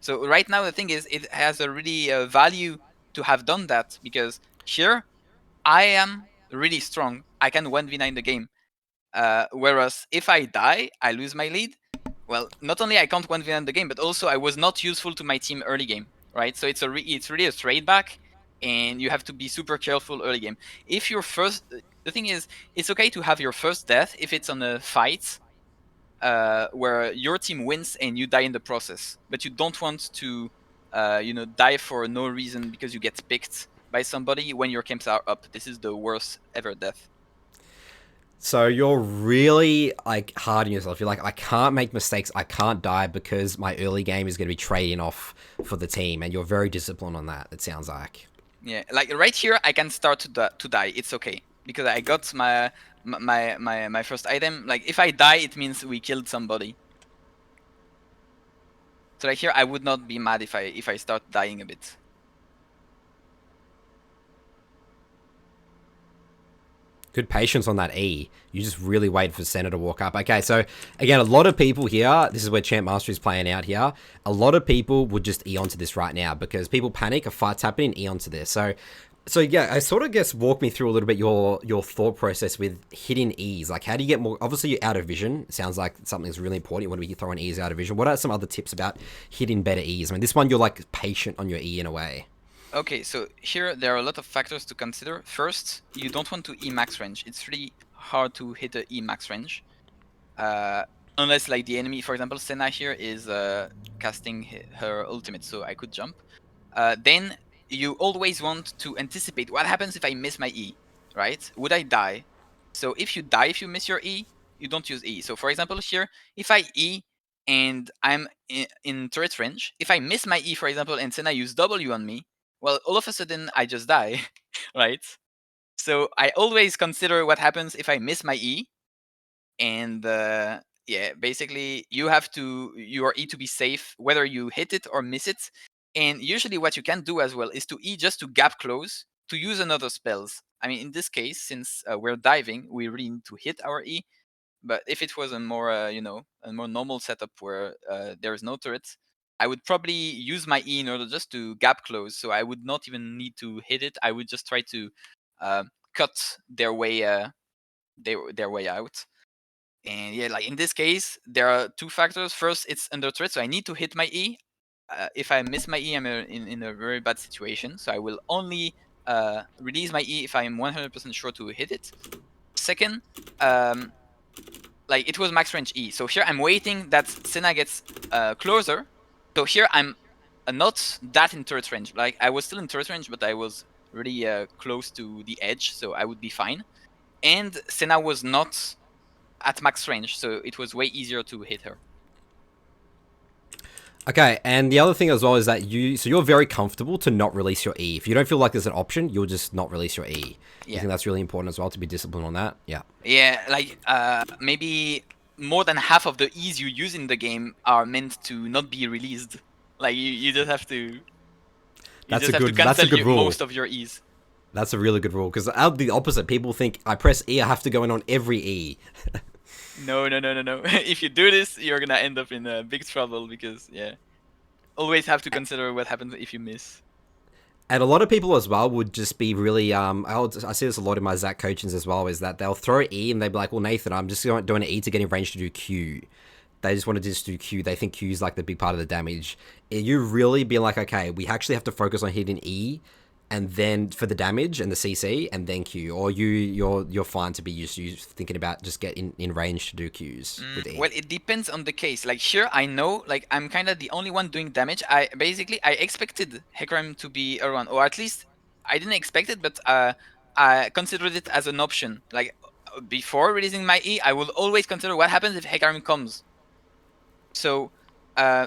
So right now the thing is, it has a really value to have done that, because here I am really strong. I can 1v9 the game. Whereas if I die, I lose my lead. Well, not only I can't 1v9 the game, but also I was not useful to my team early game, right? So it's really a trade back, and you have to be super careful early game. If your first, the thing is, it's okay to have your first death if it's on a fight where your team wins and you die in the process, but you don't want to, die for no reason because you get picked by somebody when your camps are up. This is the worst ever death. So you're really like hard on yourself. You're like, I can't make mistakes. I can't die because my early game is going to be trading off for the team, and you're very disciplined on that. It sounds like. Yeah, like right here, I can start to die. It's okay because I got my first item. Like if I die, it means we killed somebody. So like here, I would not be mad if I start dying a bit. Good patience on that E. You just really wait for Senna to walk up. Okay, so again, a lot of people here, this is where Champ Mastery is playing out here. A lot of people would just E onto this right now because people panic, a fight's happening, E onto this. So yeah, I sort of guess walk me through a little bit your thought process with hitting E's. Like, how do you get more? Obviously, you're out of vision. It sounds like something that's really important. You want to be throwing E's out of vision. What are some other tips about hitting better E's? I mean, this one you're like patient on your E in a way. Okay, so here there are a lot of factors to consider. First, you don't want to E max range. It's really hard to hit a E max range. Unless like the enemy, for example, Senna here is casting her ultimate, so I could jump. Then you always want to anticipate what happens if I miss my E, right? Would I die? So if you die, if you miss your E, you don't use E. So for example here, if I E and I'm in turret range, if I miss my E, for example, and Senna use W on me, well, all of a sudden I just die, right? So I always consider what happens if I miss my E, and yeah, basically you have to your E to be safe whether you hit it or miss it. And usually what you can do as well is to E just to gap close to use another spells. I mean, in this case, since we're diving, we really need to hit our E. But if it was a more a more normal setup where there is no turret, I would probably use my E in order just to gap close, so I would not even need to hit it. I would just try to uh, cut their way out. And yeah, like in this case, there are two factors. First, it's under threat, so I need to hit my E. If I miss my E, I'm in a very bad situation. So I will only release my E if I'm 100% sure to hit it. Second, like it was max range E. So here I'm waiting that Senna gets closer. So here I'm not that in turret range. Like I was still in turret range, but I was really close to the edge, so I would be fine. And Senna was not at max range, so it was way easier to hit her. Okay, and the other thing as well is that you're very comfortable to not release your E. If you don't feel like there's an option, you'll just not release your E. Yeah. I think that's really important as well to be disciplined on that. Yeah. Yeah, like maybe more than half of the E's you use in the game are meant to not be released. Like you just have to. That's a good rule. Most of your E's. That's a really good rule because I'll be the opposite. People think I press E, I have to go in on every E. No. If you do this, you're gonna end up in big trouble because always have to consider what happens if you miss. And a lot of people as well would just be really, I see this a lot in my Zac coachings as well, is that they'll throw E and they'll be like, well, Nathan, I'm just doing an E to get in range to do Q. They just want to just do Q. They think Q is like the big part of the damage. You really be like, okay, we actually have to focus on hitting E and then for the damage and the CC and then Q, or you're fine to be just thinking about just get in range to do Qs with E. Well, it depends on the case. Like here, I know, like I'm kind of the only one doing damage. I expected Hecarim to be around, or at least I didn't expect it, but I considered it as an option. Like before releasing my E, I will always consider what happens if Hecarim comes. So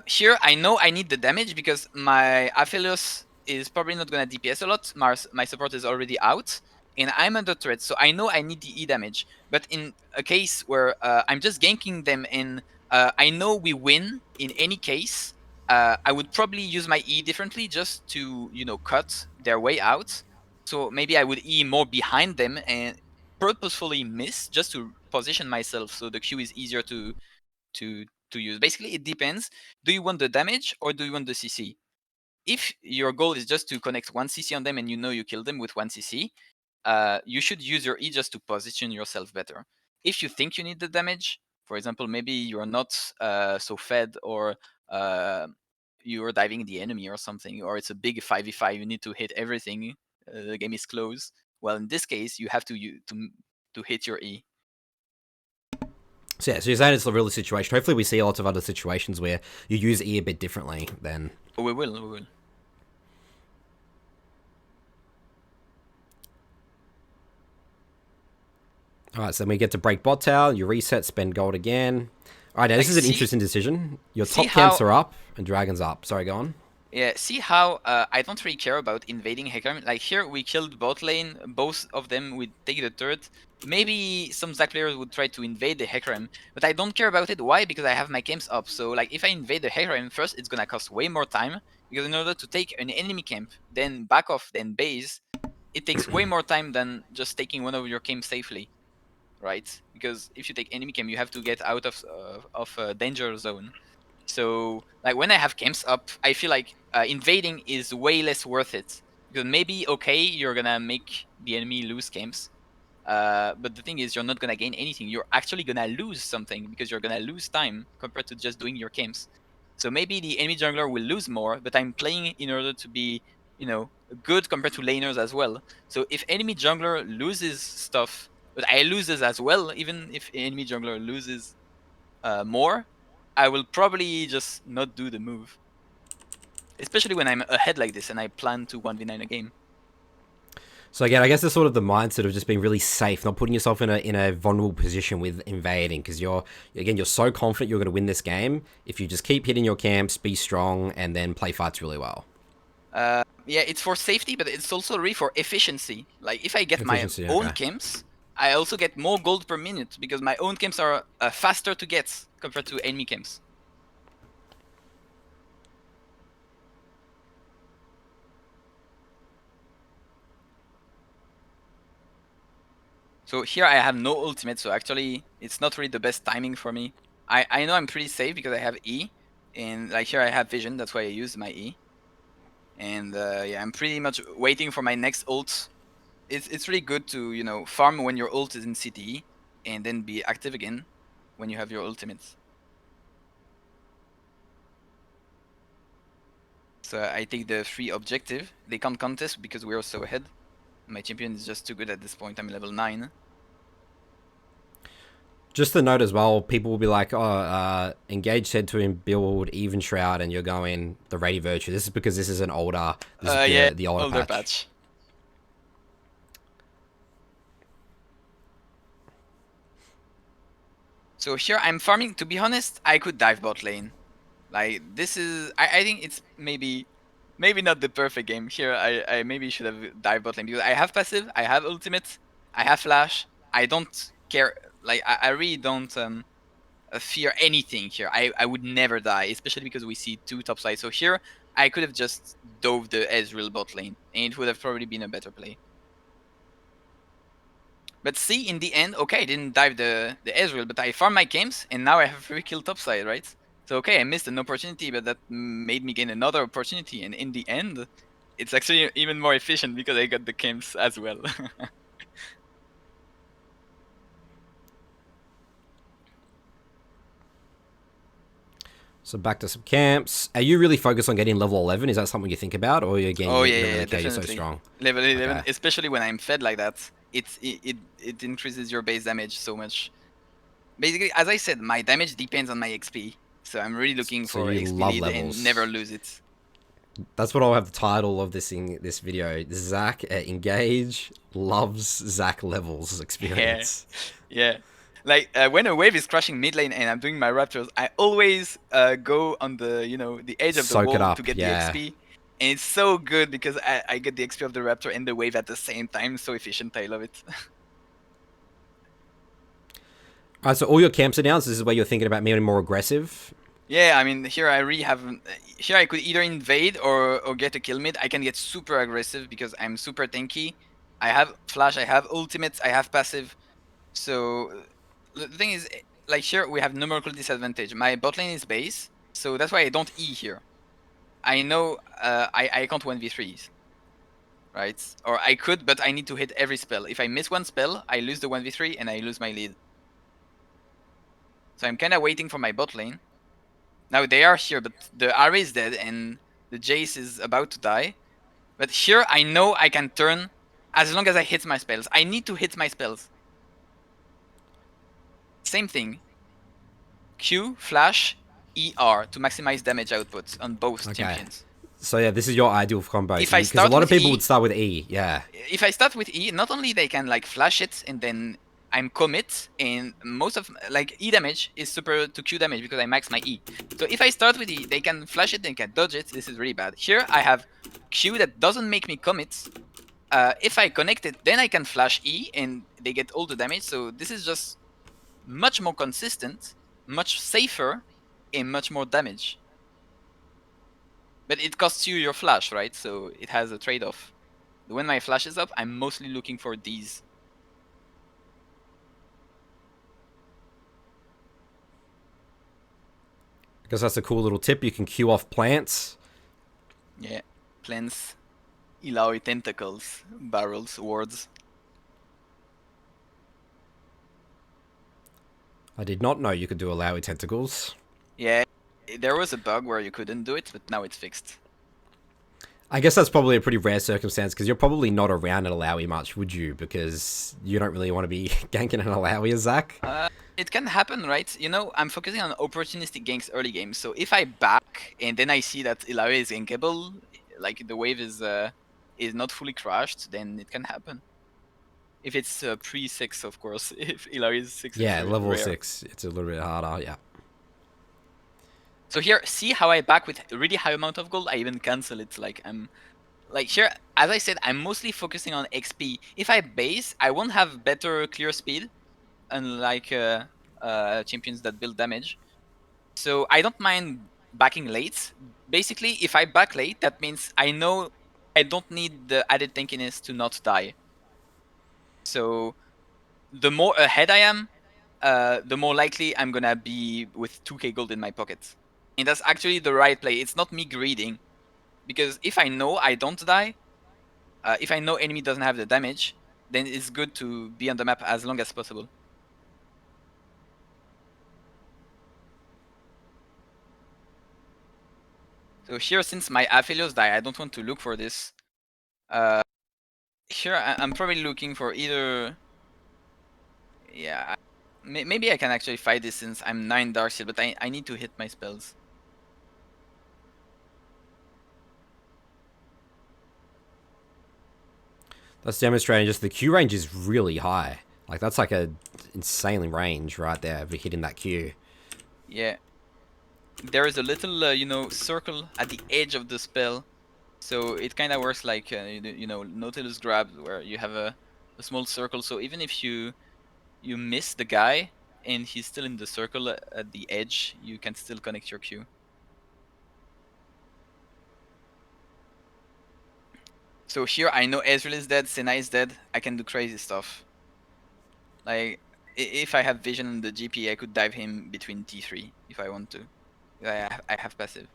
here I know I need the damage because my Aphelios is probably not gonna DPS a lot. My support is already out, and I'm under threat, so I know I need the E damage. But in a case where I'm just ganking them and I know we win in any case, I would probably use my E differently just to cut their way out. So maybe I would E more behind them and purposefully miss just to position myself so the Q is easier to to use. Basically, it depends. Do you want the damage or do you want the CC? If your goal is just to connect one CC on them and you know you kill them with one CC, you should use your E just to position yourself better. If you think you need the damage, for example, maybe you're not so fed or you're diving the enemy or something, or it's a big 5v5, you need to hit everything, the game is close. Well, in this case, you have to hit your E. So yeah, so you're saying it's a real situation. Hopefully we see lots of other situations where you use E a bit differently then. We will. Alright, so then we get to break bot tower, you reset, spend gold again. Alright, now this is an interesting decision. Your top camps are up and dragon's up. Sorry, go on. Yeah, see how I don't really care about invading Hecarim. Like here, we killed bot lane, both of them would take the turret. Maybe some Zac players would try to invade the Hecarim, but I don't care about it. Why? Because I have my camps up. So like if I invade the Hecarim first, it's gonna cost way more time, because in order to take an enemy camp, then back off, then base, it takes way more time than just taking one of your camps safely, right? Because if you take enemy camp, you have to get out of a danger zone. So like when I have camps up, I feel like invading is way less worth it, because maybe okay, you're gonna make the enemy lose camps, but the thing is you're not gonna gain anything. You're actually gonna lose something because you're gonna lose time compared to just doing your camps. So maybe the enemy jungler will lose more, but I'm playing in order to be good compared to laners as well. So if enemy jungler loses stuff, but I loses as well, even if enemy jungler loses more, I will probably just not do the move. Especially when I'm ahead like this and I plan to 1v9 a game. So again, I guess it's sort of the mindset of just being really safe, not putting yourself in a vulnerable position with invading, because you're so confident you're going to win this game if you just keep hitting your camps, be strong, and then play fights really well. Yeah, it's for safety, but it's also really for efficiency. Like if I get my own camps, I also get more gold per minute because my own camps are faster to get compared to enemy camps. So here I have no ultimate, so actually it's not really the best timing for me. I know I'm pretty safe because I have E, and like here I have vision, that's why I use my E. And yeah, I'm pretty much waiting for my next ult. It's really good to farm when your ult is in CTE, and then be active again when you have your ultimates. So I take the free objective. They can't contest because we are so ahead. My champion is just too good at this point. I'm level 9. Just a note as well, people will be like, oh, Engage said to him build Even Shroud, and you're going the Rady Virtue. This is because this is an older, the older patch. So here I'm farming. To be honest, I could dive bot lane. Like this is, I think it's maybe not the perfect game. Here I maybe should have dive bot lane because I have passive, I have ultimate, I have flash. I don't care. Like I really don't fear anything here. I would never die, especially because we see 2 top sides. So here I could have just dove the Ezreal bot lane, and it would have probably been a better play. But see, in the end, okay, I didn't dive the Ezreal, but I farmed my camps, and now I have 3 kill topside, right? So okay, I missed an opportunity, but that made me gain another opportunity, and in the end, it's actually even more efficient because I got the camps as well. So back to some camps. Are you really focused on getting level 11? Is that something you think about, or again, oh you yeah, really care, definitely. you're so strong? Level 11, okay. Especially when I'm fed like that, it increases your base damage so much. Basically, as I said, my damage depends on my XP, so I'm really looking for XP lead and never lose it. That's what I'll have the title of this video. Zac Engage loves Zac levels Yeah, experience. yeah. Like when a wave is crashing mid lane and I'm doing my raptors, I always go on the the edge of the Soak it wall to up, get the yeah. XP, and it's so good because I get the XP of the raptor and the wave at the same time. So efficient, I love it. Alright, so all your camps are down, so this is where you're thinking about being more aggressive. Yeah, I mean here I really have here I could either invade or get a kill mid. I can get super aggressive because I'm super tanky. I have flash, I have ultimates, I have passive. So the thing is, like here we have numerical disadvantage. My bot lane is base, so that's why I don't E here. I know I can't 1v3s, right? Or I could, but I need to hit every spell. If I miss one spell, I lose the 1v3 and I lose my lead. So I'm kind of waiting for my bot lane. Now they are here, but the Ahri is dead and the Jace is about to die. But here I know I can turn as long as I hit my spells. I need to hit my spells. Same thing. Q, flash, ER to maximize damage output on both Okay. champions. So yeah, this is your ideal combo. If I Because a start lot of with people E, would start with E, yeah. if I start with E, not only they can like flash it and then I'm commit, and most of like E damage is super to Q damage because I max my E. So if I start with E, they can flash it, they can dodge it. This is really bad. Here I have Q that doesn't make me commit. If I connect it, then I can flash E and they get all the damage. So this is just much more consistent, much safer, and much more damage. But it costs you your flash, right? So it has a trade-off. When my flash is up, I'm mostly looking for these. Because that's a cool little tip. You can queue off plants. Yeah, plants, Ilaoi tentacles, barrels, wards. I did not know you could do Alawi tentacles. Yeah, there was a bug where you couldn't do it, but now it's fixed. I guess that's probably a pretty rare circumstance because you're probably not around an Alawi much, would you? Because you don't really want to be ganking an Alawi as Zac. It can happen, right? You know, I'm focusing on opportunistic ganks early game. So if I back and then I see that Ilaoi is gankable, like the wave is not fully crashed, then it can happen. If it's pre-6, of course. If Ilaoi is 6, it's Yeah, level rare. 6, it's a little bit harder, yeah. So here, see how I back with a really high amount of gold? I even cancel it. Like I'm, like here, as I said, I'm mostly focusing on XP. If I base, I won't have better clear speed, unlike champions that build damage. So I don't mind backing late. Basically, if I back late, that means I know I don't need the added tankiness to not die. So the more ahead I am, the more likely I'm gonna be with 2k gold in my pocket. And that's actually the right play. It's not me greeding. Because if I know I don't die, if I know enemy doesn't have the damage, then it's good to be on the map as long as possible. So here, since my Aphelios die, I don't want to look for this. Here, I'm probably looking for either... Yeah, maybe I can actually fight this since I'm 9 Darkseid, but I need to hit my spells. That's demonstrating just the Q range is really high. Like, that's like a insanely range right there for hitting that Q. Yeah. There is a little, circle at the edge of the spell. So it kind of works like, Nautilus grab, where you have a small circle. So even if you miss the guy and he's still in the circle at the edge, you can still connect your Q. So here I know Ezreal is dead, Senna is dead. I can do crazy stuff. Like if I have vision on the GP, I could dive him between T3 if I want to. I have passive.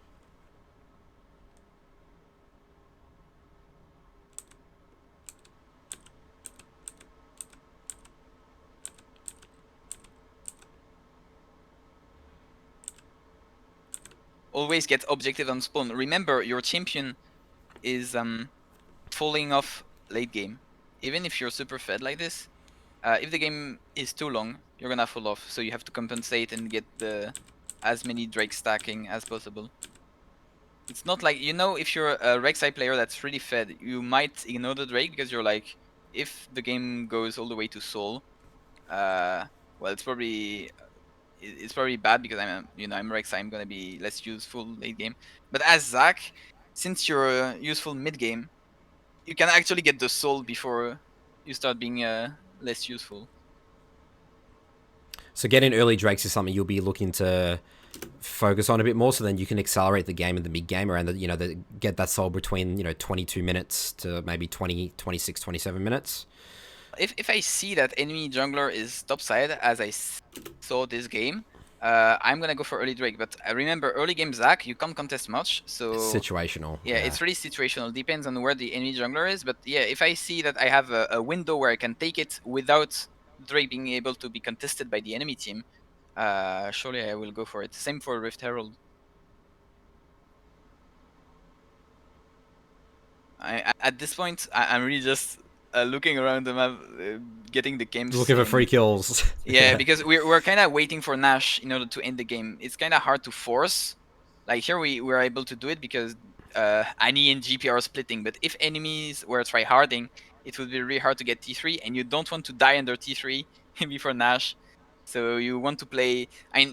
Always get objective on spawn. Remember, your champion is falling off late game. Even if you're super fed like this, if the game is too long, you're gonna fall off. So you have to compensate and get as many Drake stacking as possible. It's not like, if you're a Rek'Sai player that's really fed, you might ignore the Drake because you're like, if the game goes all the way to Soul, uh, well, it's probably bad because I'm Rek'Sai, I'm gonna be less useful late game. But as Zac, since you're useful mid game, you can actually get the Soul before you start being less useful. So getting early Drakes is something you'll be looking to focus on a bit more, so then you can accelerate the game in the mid game around get that soul between 22 minutes to maybe 20, 26, 27 minutes. If I see that enemy jungler is topside, as I saw this game, I'm gonna go for early Drake. But I remember early game Zac, you can't contest much, It's so situational. yeah, Yeah. it's really situational. Depends on where the enemy jungler is. But yeah, if I see that I have a window where I can take it without Drake being able to be contested by the enemy team, surely I will go for it. Same for Rift Herald. At this point, I'm really just looking around the map, getting the games, Looking for free and kills. yeah, Yeah. because we're kind of waiting for Nash in order to end the game. It's kind of hard to force. Like here we're able to do it because Annie and GP are splitting. But if enemies were tryharding, it would be really hard to get T3, and you don't want to die under T3 before Nash. So you want to play.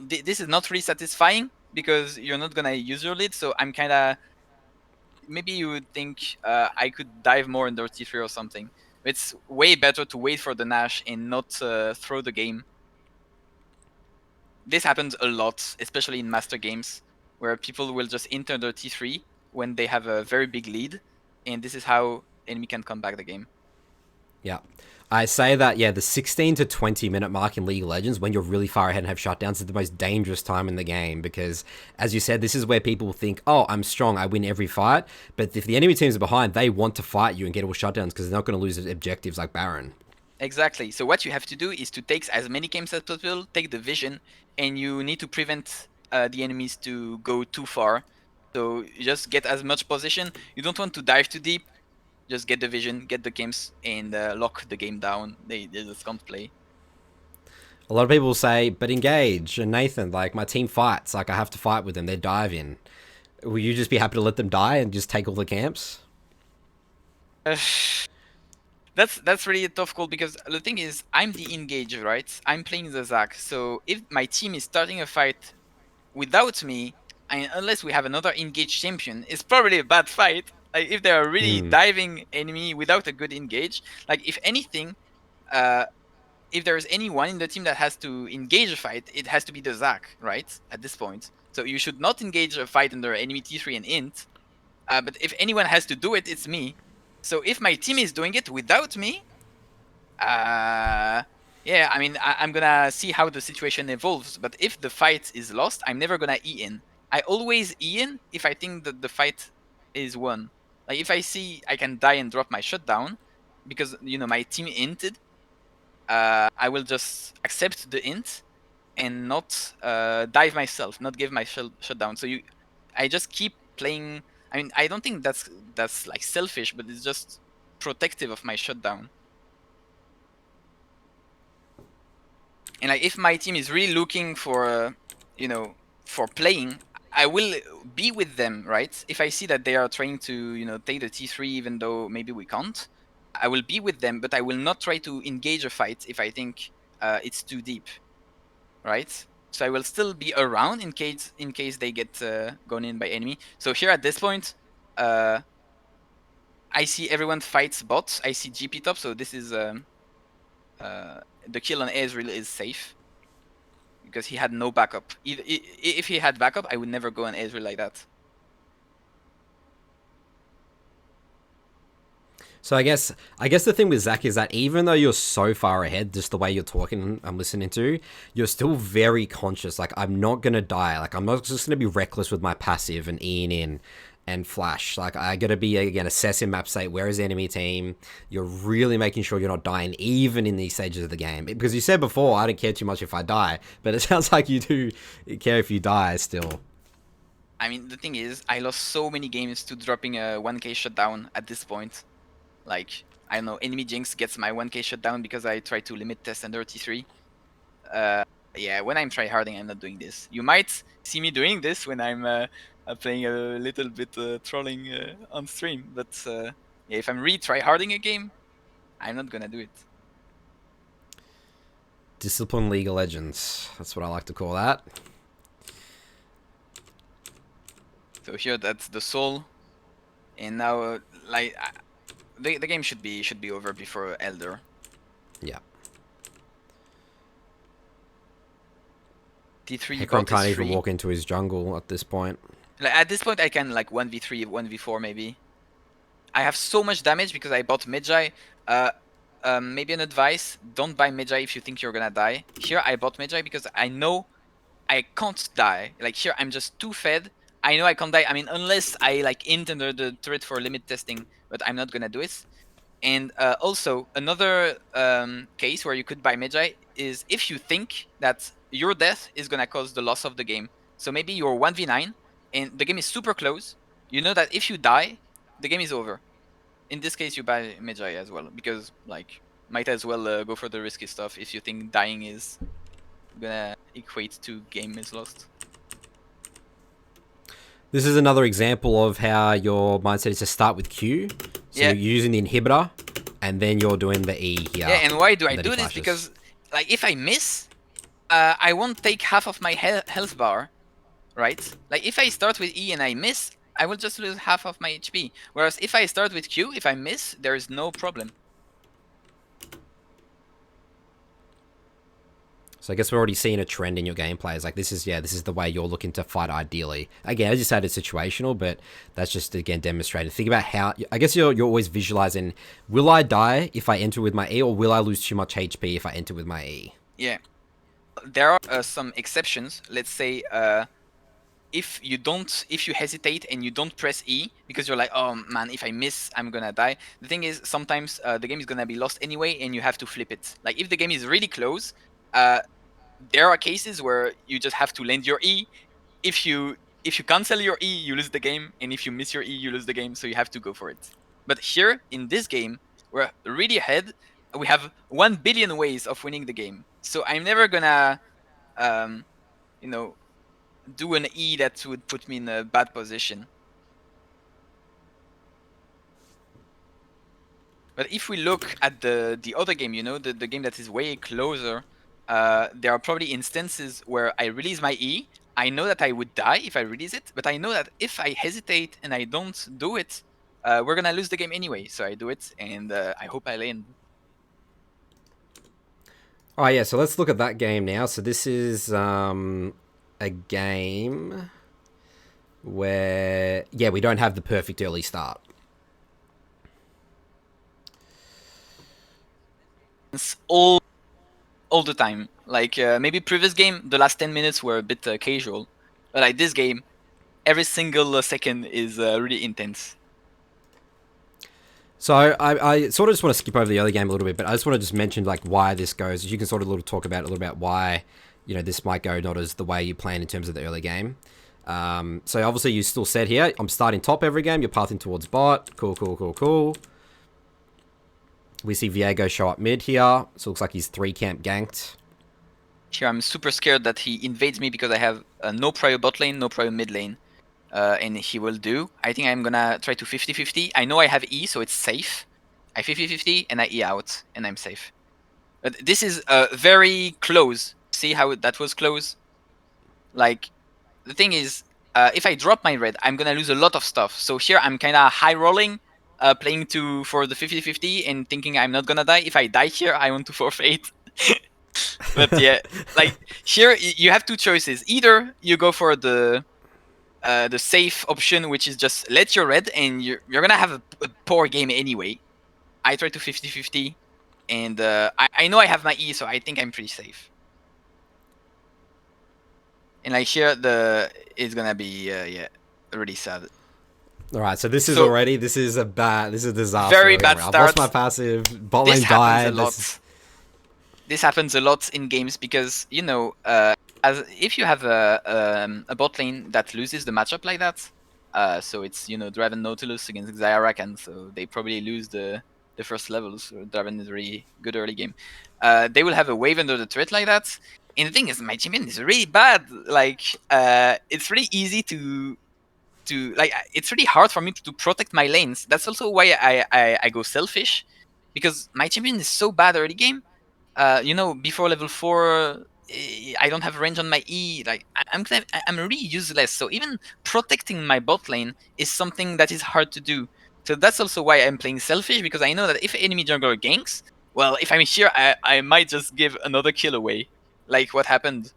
This is not really satisfying because you're not gonna use your lead. So I'm kind of, maybe you would think I could dive more under T3 or something. It's way better to wait for the Nash and not throw the game. This happens a lot, especially in master games, where people will just enter their T3 when they have a very big lead, and this is how enemy can come back the game. Yeah. I say that, yeah, the 16 to 20 minute mark in League of Legends, when you're really far ahead and have shutdowns, is the most dangerous time in the game because, as you said, this is where people think, oh, I'm strong, I win every fight. But if the enemy teams are behind, they want to fight you and get all shutdowns because they're not going to lose objectives like Baron. Exactly. So what you have to do is to take as many games as possible, take the vision, and you need to prevent the enemies to go too far. So you just get as much position. You don't want to dive too deep. Just get the vision, get the games, and lock the game down. They just can't play. A lot of people say, but engage. And Nathan, like, my team fights. Like, I have to fight with them. They're diving. Will you just be happy to let them die and just take all the camps? That's really a tough call because the thing is, I'm the engager, right? I'm playing the Zac. So if my team is starting a fight without me, and unless we have another engaged champion, it's probably a bad fight. Like if they are really Hmm. diving enemy without a good engage, like if anything, uh, if there is anyone in the team that has to engage a fight, it has to be the Zac, right? At this point, so you should not engage a fight under enemy T3 and int. But if anyone has to do it, it's me. So if my team is doing it without me, yeah, I mean, I'm gonna see how the situation evolves. But if the fight is lost, I'm never gonna E in. I always E in if I think that the fight is won. Like if I see I can die and drop my shutdown because my team inted, I will just accept the int and not dive myself, not give my shutdown. So I just keep playing. I mean, I don't think that's like selfish, but it's just protective of my shutdown. And like if my team is really looking for for playing, I will be with them, right? If I see that they are trying to take the T3 even though maybe we can't, I will be with them, but I will not try to engage a fight if I think it's too deep, right? So I will still be around in case they get gone in by enemy. So here at this point, I see everyone fights bots. I see GP top, so this is the kill on Ezreal is safe because he had no backup. If he had backup, I would never go on Ezreal like that. So I guess the thing with Zac is that even though you're so far ahead, just the way you're talking, I'm listening to, you're still very conscious. Like, I'm not gonna die. Like, I'm not just gonna be reckless with my passive and E'ing in and flash. Like, I gotta be again assessing map state. Where is the enemy team? You're really making sure you're not dying, even in these stages of the game. Because you said before, I don't care too much if I die, but it sounds like you do care if you die still. I mean, the thing is, I lost so many games to dropping a 1k shutdown at this point. Like, I don't know, enemy Jinx gets my 1k shutdown because I try to limit test under T3. Yeah, when I'm tryharding, I'm not doing this. You might see me doing this when I'm playing a little bit trolling on stream. But yeah, if I'm really tryharding a game, I'm not gonna do it. Discipline League of Legends. That's what I like to call that. So here, that's the soul, and now like the game should be over before Elder. Yeah. D3 Hecarim bot can't is even free. walk into his jungle at this point. Like, at this point, I can like 1v3, 1v4 maybe. I have so much damage because I bought Magi. Maybe an advice: don't buy Magi if you think you're gonna die. Here, I bought Magi because I know I can't die. Like here, I'm just too fed. I know I can't die. I mean, unless I like int under the turret for limit testing, but I'm not gonna do it. And also, another case where you could buy Magi is if you think that your death is gonna cause the loss of the game. So maybe you're 1v9 and the game is super close. You know that if you die, the game is over. In this case, you buy Magi as well because like might as well go for the risky stuff if you think dying is gonna equate to game is lost. This is another example of how your mindset is to start with Q. So Yeah. you're using the inhibitor, and then you're doing the E here. Yeah, and why do I then do he this? flashes. Because like if I miss, I won't take half of my health bar, right? Like if I start with E and I miss, I will just lose half of my HP. Whereas if I start with Q, if I miss, there is no problem. So I guess we're already seeing a trend in your gameplay. It's like this is the way you're looking to fight ideally. Again, as you said, it's situational, but that's just again demonstrated. Think about how I guess you're always visualizing: will I die if I enter with my E, or will I lose too much HP if I enter with my E? Yeah, there are some exceptions. Let's say if you hesitate and you don't press E because you're like, oh man, if I miss, I'm gonna die. The thing is, sometimes the game is gonna be lost anyway, and you have to flip it. Like if the game is really close, there are cases where you just have to land your E. If you cancel your E, you lose the game, and if you miss your E, you lose the game. So you have to go for it. But here in this game, we're really ahead. We have 1 billion ways of winning the game. So I'm never gonna, you know, do an E that would put me in a bad position. But if we look at the other game, you know, the game that is way closer, there are probably instances where I release my E. I know that I would die if I release it, but I know that if I hesitate and I don't do it, we're gonna lose the game anyway. So I do it, and I hope I land. Oh yeah, so let's look at that game now. So this is a game where we don't have the perfect early start. It's all the time. Like maybe previous game, the last 10 minutes were a bit casual, but like this game, every single second is really intense. So I sort of just want to skip over the other game a little bit, but I just want to just mention like why this goes. You can sort of talk about a little about why, you know, this might go not as the way you plan in terms of the early game. So obviously you still said here, I'm starting top every game. You're pathing towards bot. Cool. We see Viego show up mid here. So it looks like he's 3 camp ganked. Here I'm super scared that he invades me because I have no prior bot lane, no prior mid lane. And he will do. I think I'm gonna try to 50-50. I know I have E, so it's safe. I 50-50 and I E out, and I'm safe. But this is very close. See how that was close? Like, the thing is, if I drop my red, I'm gonna lose a lot of stuff. So here I'm kinda high rolling, playing for the 50-50 and thinking I'm not gonna die. If I die here, I want to forfeit. But yeah, like here you have two choices. Either you go for the safe option, which is just let your red, and you're gonna have a poor game anyway. I try to 50-50, and I know I have my E, so I think I'm pretty safe. And like here, it's gonna be really sad. All right, so this is a disaster. Very bad I've start. lost my passive. Bot lane This happens died. a lot. This happens a lot in games because, you know, as if you have a bot lane that loses the matchup like that, so it's, you know, Draven Nautilus against Xayah, so they probably lose the first levels. So Draven is a really good early game. They will have a wave under the turret like that. And the thing is, my champion is really bad. Like, it's really easy to to like. It's really hard for me to protect my lanes. That's also why I go selfish, because my champion is so bad early game. You know, before level 4, I don't have range on my E. Like I'm really useless. So even protecting my bot lane is something that is hard to do. So that's also why I'm playing selfish, because I know that if enemy jungler ganks, well, if I'm here, I might just give another kill away, like what happened.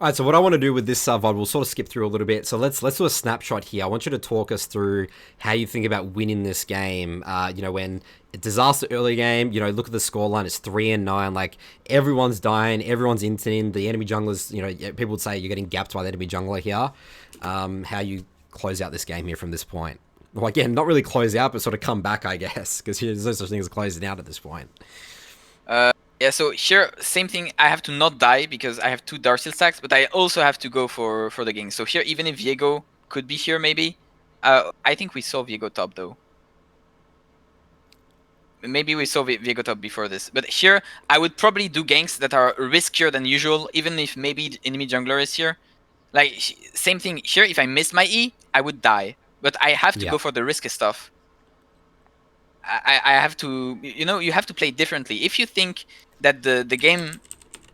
All right, so what I want to do with this VOD, we'll sort of skip through a little bit. So let's do a snapshot here. I want you to talk us through how you think about winning this game. You know, when a disaster early game, you know, look at the scoreline, it's 3-9. Like, everyone's dying, everyone's inting. The enemy junglers, you know, people would say you're getting gapped by the enemy jungler here. How you close out this game here from this point. Well, again, not really close out, but sort of come back, I guess, because there's no such thing as closing out at this point. Yeah, so here, same thing. I have to not die because I have 2 Darcy stacks, but I also have to go for the gang. So here, even if Viego could be here, maybe. I think we saw Viego top, though. Maybe we saw Viego top before this. But here, I would probably do ganks that are riskier than usual, even if maybe the enemy jungler is here. Like, same thing here. If I miss my E, I would die. But I have to go for the risky stuff. I have to, you know, you have to play differently. If you think that the game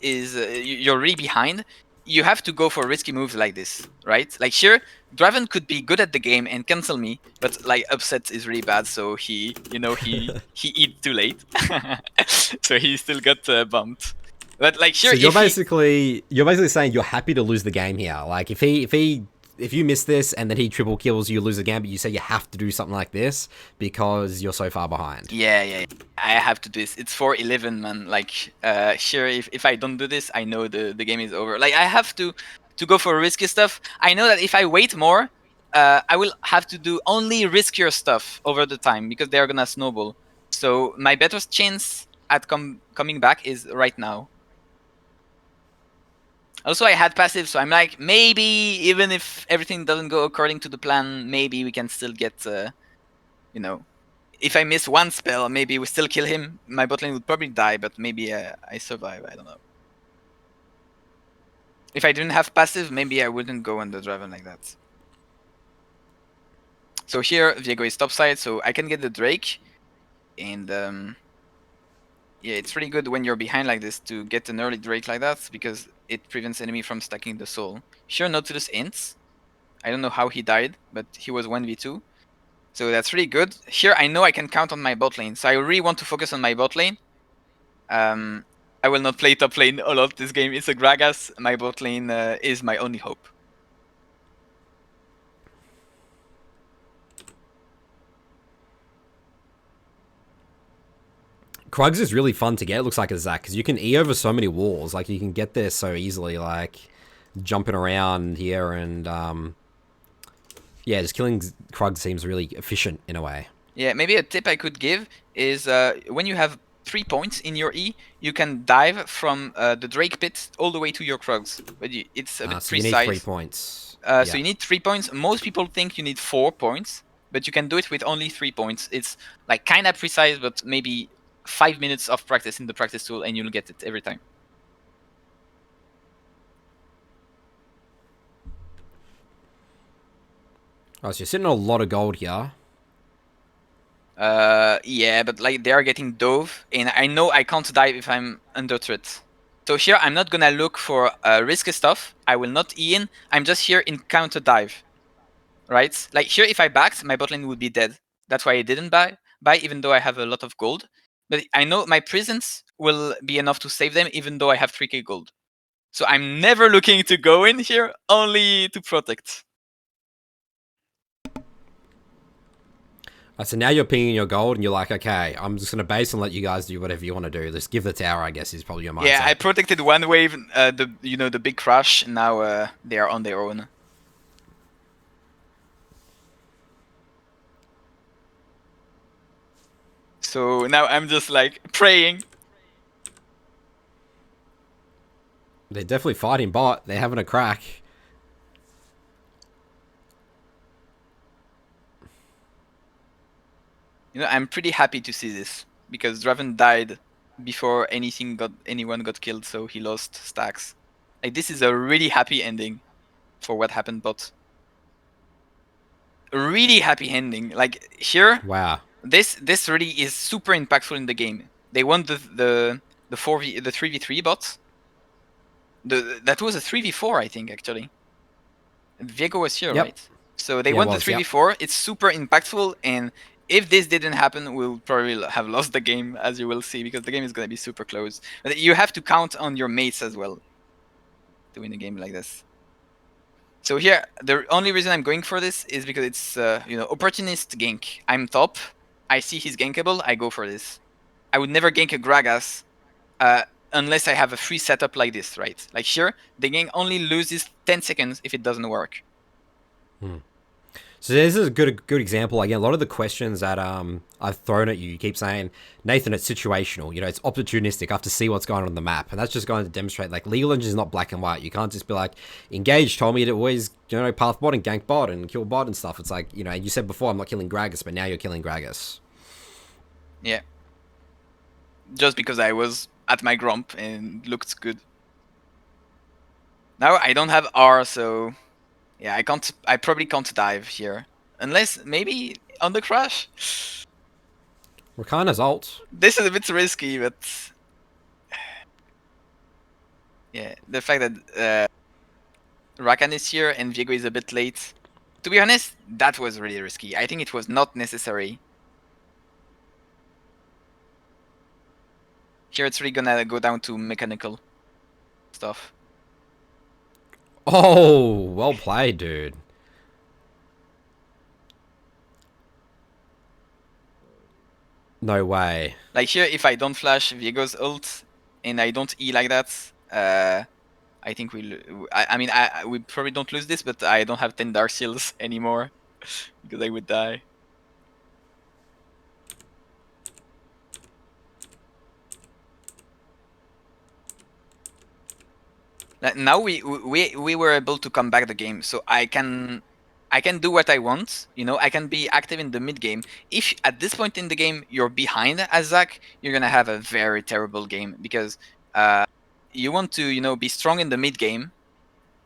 is, you're really behind, you have to go for risky moves like this, right? Like here, Draven could be good at the game and cancel me, but like upset is really bad, so he, you know, he eat too late, so he still got bumped. But like here, so you're basically saying you're happy to lose the game here. Like if you miss this and then he triple kills you, lose the game, but you say you have to do something like this because you're so far behind. Yeah. I have to do this. It's 4-11, man. Like, sure, if I don't do this, I know the game is over. Like, I have to go for risky stuff. I know that if I wait more, I will have to do only riskier stuff over the time because they are gonna snowball. So my better chance at coming back is right now. Also, I had passive, so I'm like, maybe even if everything doesn't go according to the plan, maybe we can still get, you know, if I miss one spell, maybe we still kill him. My bot lane would probably die, but maybe I survive. I don't know. If I didn't have passive, maybe I wouldn't go on the Draven like that. So here, Viego is topside, so I can get the Drake. And yeah, it's really good when you're behind like this to get an early Drake like that, because it prevents enemy from stacking the soul. Sure, Nautilus ints. I don't know how he died, but he was 1v2. So that's really good. Here, I know I can count on my bot lane, so I really want to focus on my bot lane. I will not play top lane a lot this game. It's a Gragas. My bot lane is my only hope. Krugs is really fun to get, it looks like, a Zac, because you can E over so many walls. Like, you can get there so easily, like, jumping around here, and, yeah, just killing Krugs seems really efficient in a way. Yeah, maybe a tip I could give is when you have 3 points in your E, you can dive from the Drake pit all the way to your Krugs. But it's a bit so precise. you need 3 points. So you need 3 points. Most people think you need 4 points, but you can do it with only 3 points. It's like kind of precise, but maybe 5 minutes of practice in the practice tool and you'll get it every time. Oh, so you're sitting on a lot of gold here. Yeah, but like they are getting dove, and I know I can't dive if I'm under threat. So here I'm not gonna look for risky stuff. I will not E in. I'm just here in counter dive, right? Like here, if I backed, my bot lane would be dead. That's why I didn't buy, even though I have a lot of gold. But I know my presence will be enough to save them, even though I have 3k gold. So I'm never looking to go in here, only to protect. So now you're pinging your gold, and you're like, okay, I'm just going to base and let you guys do whatever you want to do. Just give the tower, I guess, is probably your mindset. Yeah, I protected one wave, the big crash. Now they are on their own. So now I'm just like praying. They're definitely fighting bot. They're having a crack. You know, I'm pretty happy to see this because Draven died before anyone got killed, so he lost stacks. Like this is a really happy ending. for what happened, but really happy ending. Like here, Wow. this really is super impactful in the game. They won the 3v3 bot. That was a 3v4, I think, actually. Viego was here, Yep. right? So they Yeah, it won the was. Yep. 3v4. It's super impactful, and if this didn't happen, we'll probably have lost the game, as you will see, because the game is going to be super close. But you have to count on your mates as well to win a game like this. So here, the only reason I'm going for this is because it's, opportunist gank. I'm top. I see he's gankable. I go for this. I would never gank a Gragas unless I have a free setup like this, right? Like here, the gank only loses 10 seconds if it doesn't work. So this is a good example. Again, a lot of the questions that I've thrown at you keep saying, Nathan, it's situational. You know, it's opportunistic. I have to see what's going on the map, and that's just going to demonstrate like League of Legends is not black and white. You can't just be like, Engage told me to always path bot and gank bot and kill bot and stuff. It's like you said before I'm not killing Gragas, but now you're killing Gragas. Yeah. Just because I was at my grump and looked good. Now I don't have R, so yeah, I probably can't dive here. Unless maybe on the crash. Rakana's ult. This is a bit risky, but yeah, the fact that Rakan is here and Viego is a bit late. To be honest, that was really risky. I think it was not necessary. Here it's really gonna go down to mechanical stuff. Oh, well played, dude. No way. Like here, if I don't flash Viego's ult and I don't E like that, I think we probably don't lose this, but I don't have 10 Dark Seals anymore because I would die. Now we were able to come back the game, so I can do what I want. I can be active in the mid game. If at this point in the game you're behind as Zac, you're gonna have a very terrible game because you want to be strong in the mid game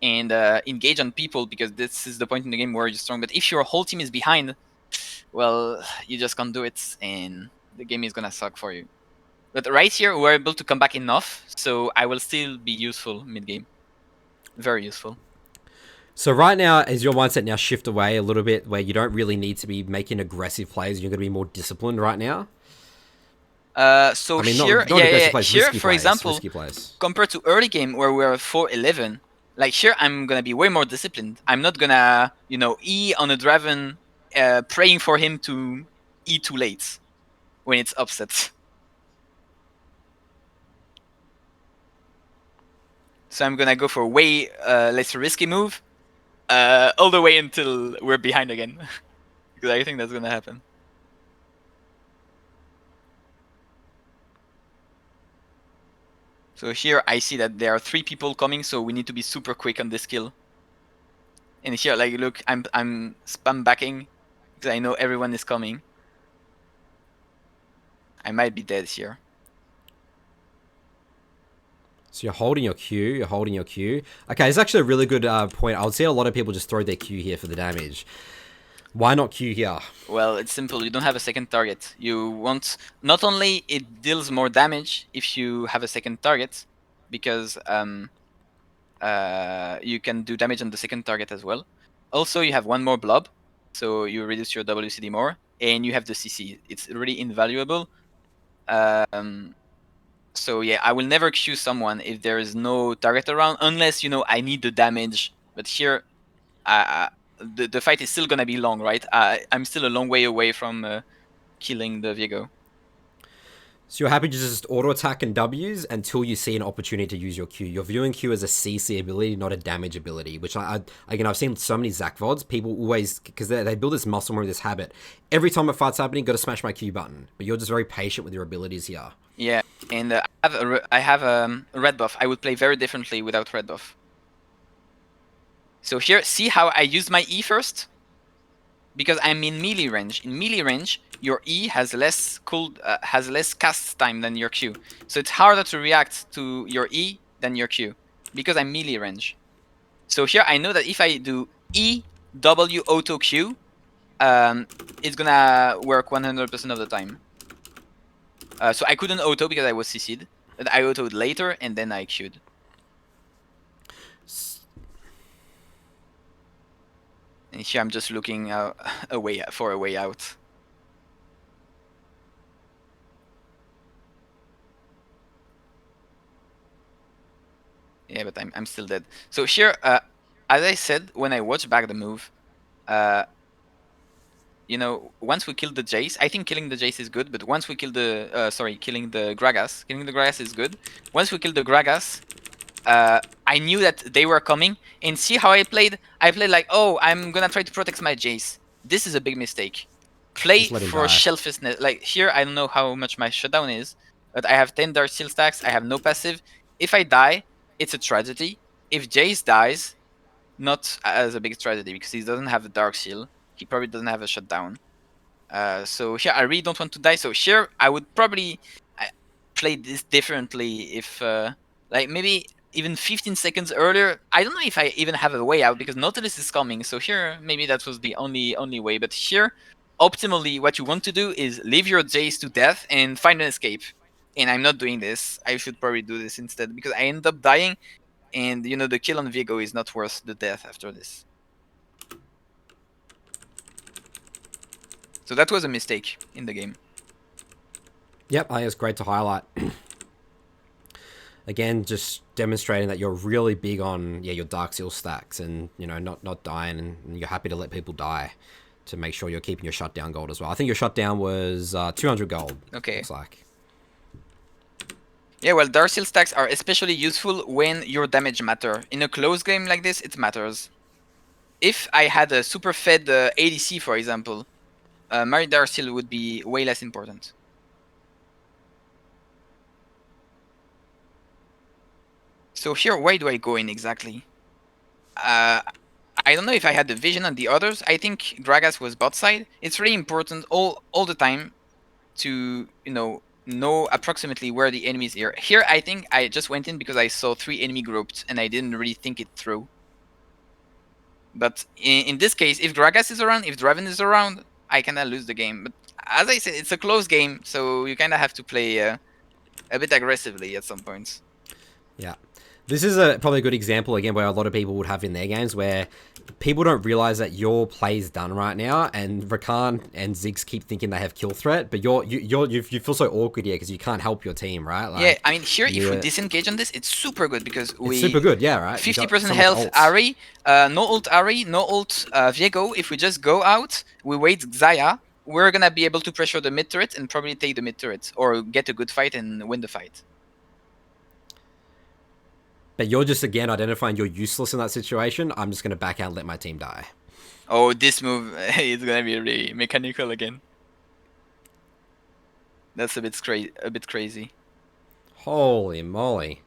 and engage on people because this is the point in the game where you're strong. But if your whole team is behind, well, you just can't do it, and the game is gonna suck for you. But right here, we're able to come back enough, so I will still be useful mid-game. Very useful. So right now, is your mindset now shift away a little bit where you don't really need to be making aggressive plays? You're going to be more disciplined right now? So I mean, here, not aggressive plays, here, risky for plays, example, risky plays. compared to early game where we're 4-11, like here, I'm gonna be way more disciplined. I'm not gonna, E on a Draven, praying for him to E too late when it's upset. So I'm gonna go for a way less risky move, all the way until we're behind again, because I think that's gonna happen. So here I see that there are 3 people coming, so we need to be super quick on this kill. And here, like, look, I'm spam backing because I know everyone is coming. I might be dead here. So you're holding your Q, you're holding your Q. Okay, it's actually a really good point. I would see a lot of people just throw their Q here for the damage. Why not Q here? Well, it's simple. You don't have a second target. You want... Not only it deals more damage if you have a second target, because you can do damage on the second target as well. Also, you have one more blob, so you reduce your WCD more, and you have the CC. It's really invaluable. So yeah, I will never Q someone if there is no target around, unless I need the damage. But here, the fight is still gonna be long, right? I'm still a long way away from killing the Viego. So you're happy to just auto attack and W's until you see an opportunity to use your Q. You're viewing Q as a CC ability, not a damage ability. Which again, I've seen so many Zac VODs. People always, because they build this muscle memory, this habit. Every time a fight's happening, got to smash my Q button. But you're just very patient with your abilities here. Yeah, and I have a red buff. I would play very differently without red buff. So here, see how I used my E first? Because I'm in melee range. In melee range, your E has less cast time than your Q. So it's harder to react to your E than your Q, because I'm melee range. So here I know that if I do EW auto Q, it's gonna work 100% of the time. So I couldn't auto because I was CC'd. But I autoed later and then I queued. And here I'm just looking for a way out. Yeah, but I'm still dead. So here, as I said, when I watched back the move, you know, once we kill the Jace, I think killing the Jace is good. But once we kill the, killing the Gragas is good. Once we kill the Gragas, I knew that they were coming. And see how I played? I played like, oh, I'm gonna try to protect my Jace. This is a big mistake. Play for shelfishness. Like here, I don't know how much my shutdown is, but I have 10 Dark Steel stacks. I have no passive. If I die, it's a tragedy. If Jace dies, not as a big tragedy because he doesn't have a Dark Seal. He probably doesn't have a shutdown. So here, I really don't want to die. So here, I would probably play this differently if, like maybe even 15 seconds earlier. I don't know if I even have a way out because Nautilus is coming. So here, maybe that was the only way. But here, optimally, what you want to do is leave your Jace to death and find an escape. And I'm not doing this. I should probably do this instead because I end up dying. And, you know, the kill on Vigo is not worth the death after this. So that was a mistake in the game. Yep, I think it's great to highlight. Again, just demonstrating that you're really big on your Dark Seal stacks and, you know, not dying, and you're happy to let people die to make sure you're keeping your shutdown gold as well. I think your shutdown was 200 gold. Okay. Looks like. Yeah, well, Dark Seal stacks are especially useful when your damage matter. In a close game like this, it matters. If I had a super fed ADC, for example, my Dark Seal would be way less important. So here, where do I go in exactly? I don't know if I had the vision on the others. I think Gragas was bot side. It's really important all the time to, you know approximately where the enemies are. Here, I think I just went in because I saw 3 enemy grouped and I didn't really think it through. But in this case, if Gragas is around, if Draven is around, I kinda lose the game. But as I said, it's a close game, so you kinda have to play a bit aggressively at some points. Yeah. This is probably a good example, again, where a lot of people would have in their games where people don't realize that your play's done right now, and Rakan and Ziggs keep thinking they have kill threat, but you feel so awkward here because you can't help your team, right? Like, yeah, I mean, here, if we disengage on this, it's super good because it's super good, yeah, right? 50% health Ari, no ult Ari, no ult Viego. If we just go out, we wait Xayah, we're gonna be able to pressure the mid turret and probably take the mid turret, or get a good fight and win the fight. But you're just, again, identifying you're useless in that situation. I'm just going to back out and let my team die. Oh, this move is going to be really mechanical again. That's a bit crazy. Holy moly.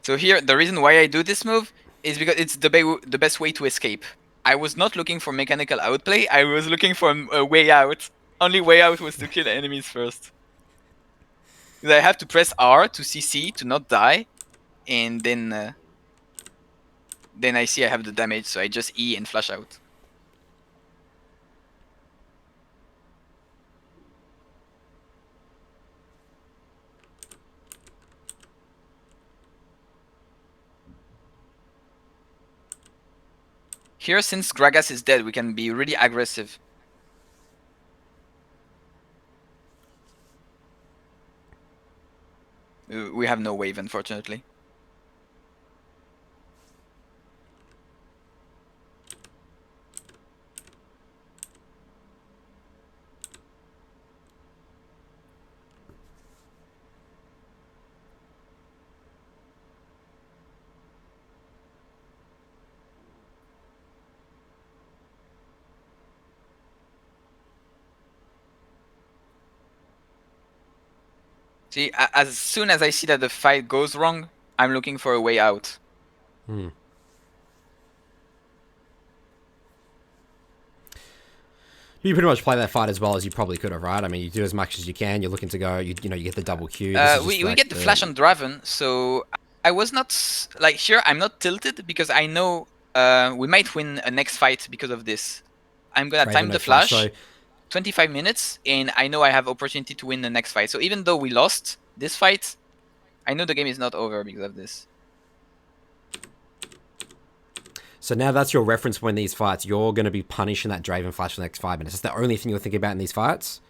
So here, the reason why I do this move is because it's the best way to escape. I was not looking for mechanical outplay. I was looking for a way out. Only way out was to kill enemies first. I have to press R to CC to not die, and then I see I have the damage, so I just E and flash out. Here, since Gragas is dead, we can be really aggressive. We have no wave, unfortunately. See, as soon as I see that the fight goes wrong, I'm looking for a way out. You pretty much play that fight as well as you probably could have, right? I mean, you do as much as you can. You're looking to go. You get the double Q. We get the flash on Draven, so I was not like here. I'm not tilted because I know we might win a next fight because of this. I'm gonna Draven time no the flash. flash, So 25 minutes, and I know I have opportunity to win the next fight. So even though we lost this fight, I know the game is not over because of this. So now that's your reference when these fights. You're going to be punishing that Draven flash for the next 5 minutes. It's the only thing you're thinking about in these fights?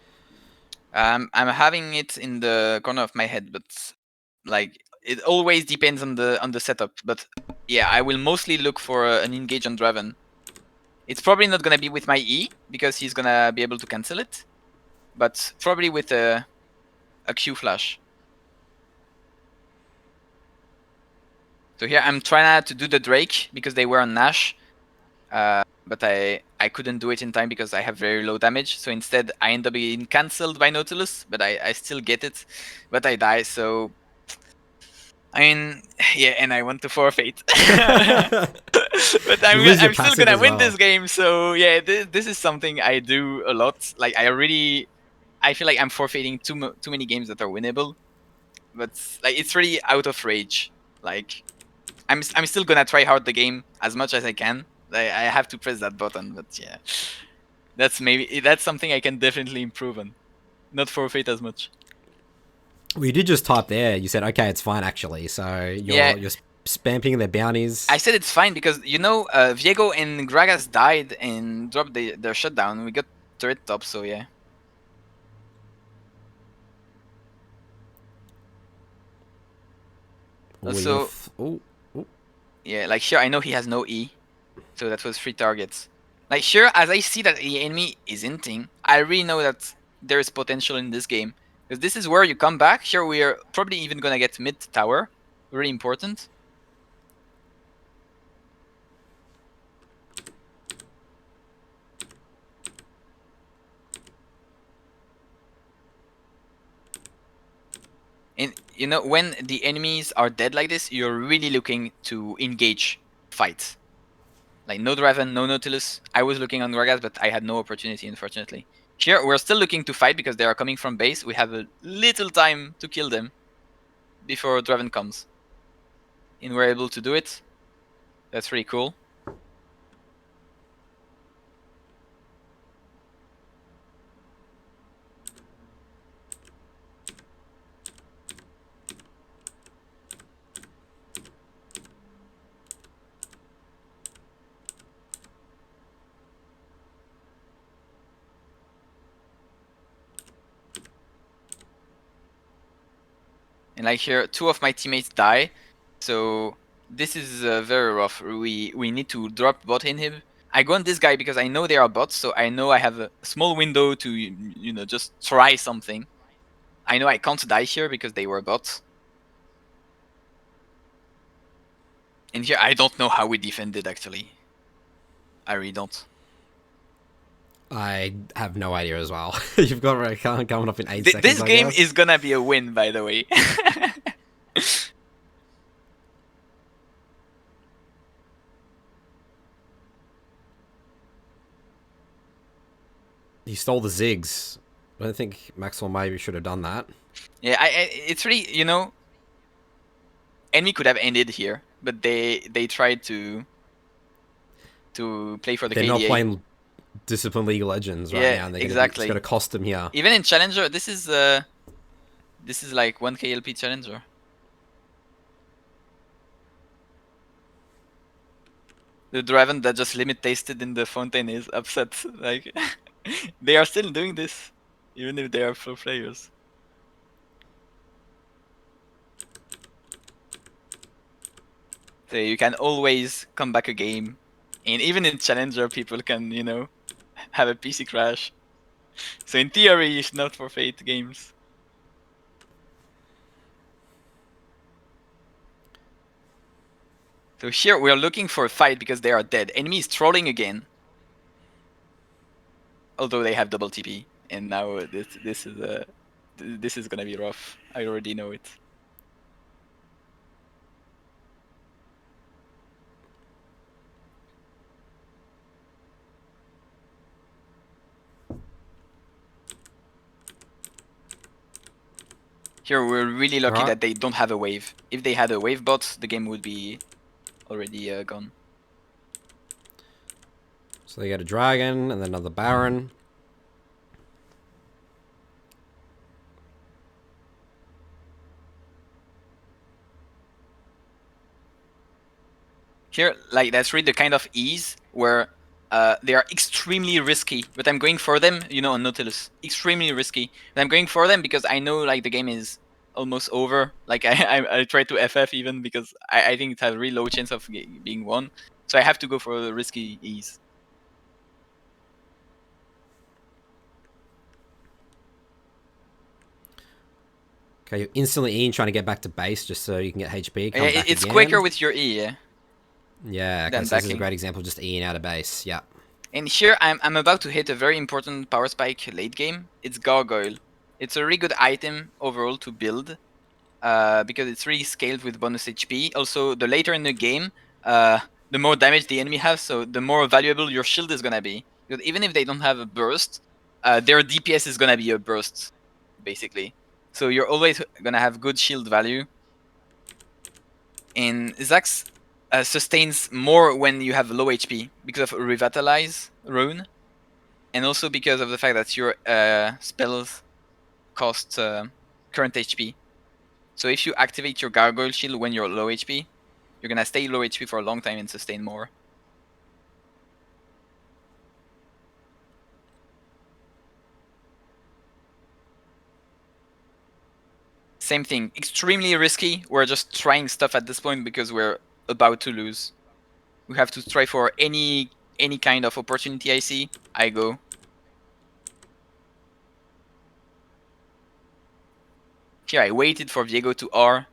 I'm having it in the corner of my head, but like it always depends on the setup. But yeah, I will mostly look for an engage on Draven. It's probably not gonna be with my E because he's gonna be able to cancel it, but probably with a Q flash. So here I'm trying to do the Drake because they were on Nash, but I couldn't do it in time because I have very low damage. So instead I end up being cancelled by Nautilus, but I still get it, but I die. So I mean, yeah, and I want to forfeit. But You lose your I'm still passive gonna as win well. this game. So yeah, this is something I do a lot. Like I feel like I'm forfeiting too many games that are winnable. But like it's really out of rage. Like I'm still gonna try hard the game as much as I can. I have to press that button, but yeah, that's something I can definitely improve on. Not forfeit as much. Well, you did just type there. You said, okay, it's fine, actually. So Yeah, you're spamming their I bounties. said it's fine because Viego and Gragas died and dropped their shutdown. We got turret top, so yeah. Also, Oh, yeah, like here I know he has no E, so that was 3 targets. Like here, as I see that the enemy is inting, I really know that there is potential in this game because this is where you come back. Here we are probably even gonna get mid tower, really important. And when the enemies are dead like this, you're really looking to engage fights. Like no Draven, no Nautilus. I was looking on Gragas, but I had no opportunity, unfortunately. Here, we're still looking to fight because they are coming from base. We have a little time to kill them before Draven comes. And we're able to do it. That's really cool. And like here, 2 of my teammates die. So this is very rough. We need to drop bot inhib. I go on this guy because I know they are bots, so I know I have a small window to just try something. I know I can't die here because they were bots. And here I don't know how we defended actually. I really don't. I have no idea as well. You've got coming up in 8 seconds, This I game guess. is gonna be a win, by the way. He stole the zigs. I don't think Maxwell maybe should have done that. Yeah, it's really enemy could have ended here, but they tried to play for the They're not KDA. playing Discipline League of Legends right Yeah, now, and it's exactly. gonna cost them here. Even in Challenger, this is like 1k LP Challenger. The Draven that just limit tasted in the fountain is upset. Like they are still doing this, even if they are pro players. So you can always come back a game, and even in Challenger, people can have a PC crash. So in theory, you should not forfeit games. So here we are looking for a fight because they are dead. Enemy is trolling again. Although they have double TP, and now this is gonna be rough. I already know it. Here we're really lucky Right. that they don't have a wave. If they had a wave bot, the game would be already gone. So they get a dragon and then another baron. Here, like, that's really the kind of ease where they are extremely risky, but I'm going for them, you know, on Nautilus. Extremely risky. But I'm going for them because I know, like, the game is almost over. Like, I try to FF even because I think it has a really low chance of being won. So I have to go for the risky ease. Okay, you're instantly Eing trying to get back to base just so you can get HP, come back It's again. quicker with your E, yeah? Yeah, okay, Than so this is a backing. great example of just Eing out of base. Yeah. And here I'm about to hit a very important power spike late game. It's Gargoyle. It's a really good item overall to build because it's really scaled with bonus HP. Also, the later in the game, the more damage the enemy has, so the more valuable your shield is gonna be. Because even if they don't have a burst, their DPS is gonna be a burst, basically. So you're always gonna have good shield value. And Zax sustains more when you have low HP because of Revitalize Rune, and also because of the fact that your spells cost current HP. So if you activate your Gargoyle Shield when you're low HP, you're gonna stay low HP for a long time and sustain more. Same thing, extremely risky. We're just trying stuff at this point because we're about to lose. We have to try for any kind of opportunity I see, I go. Here I waited for Viego to R.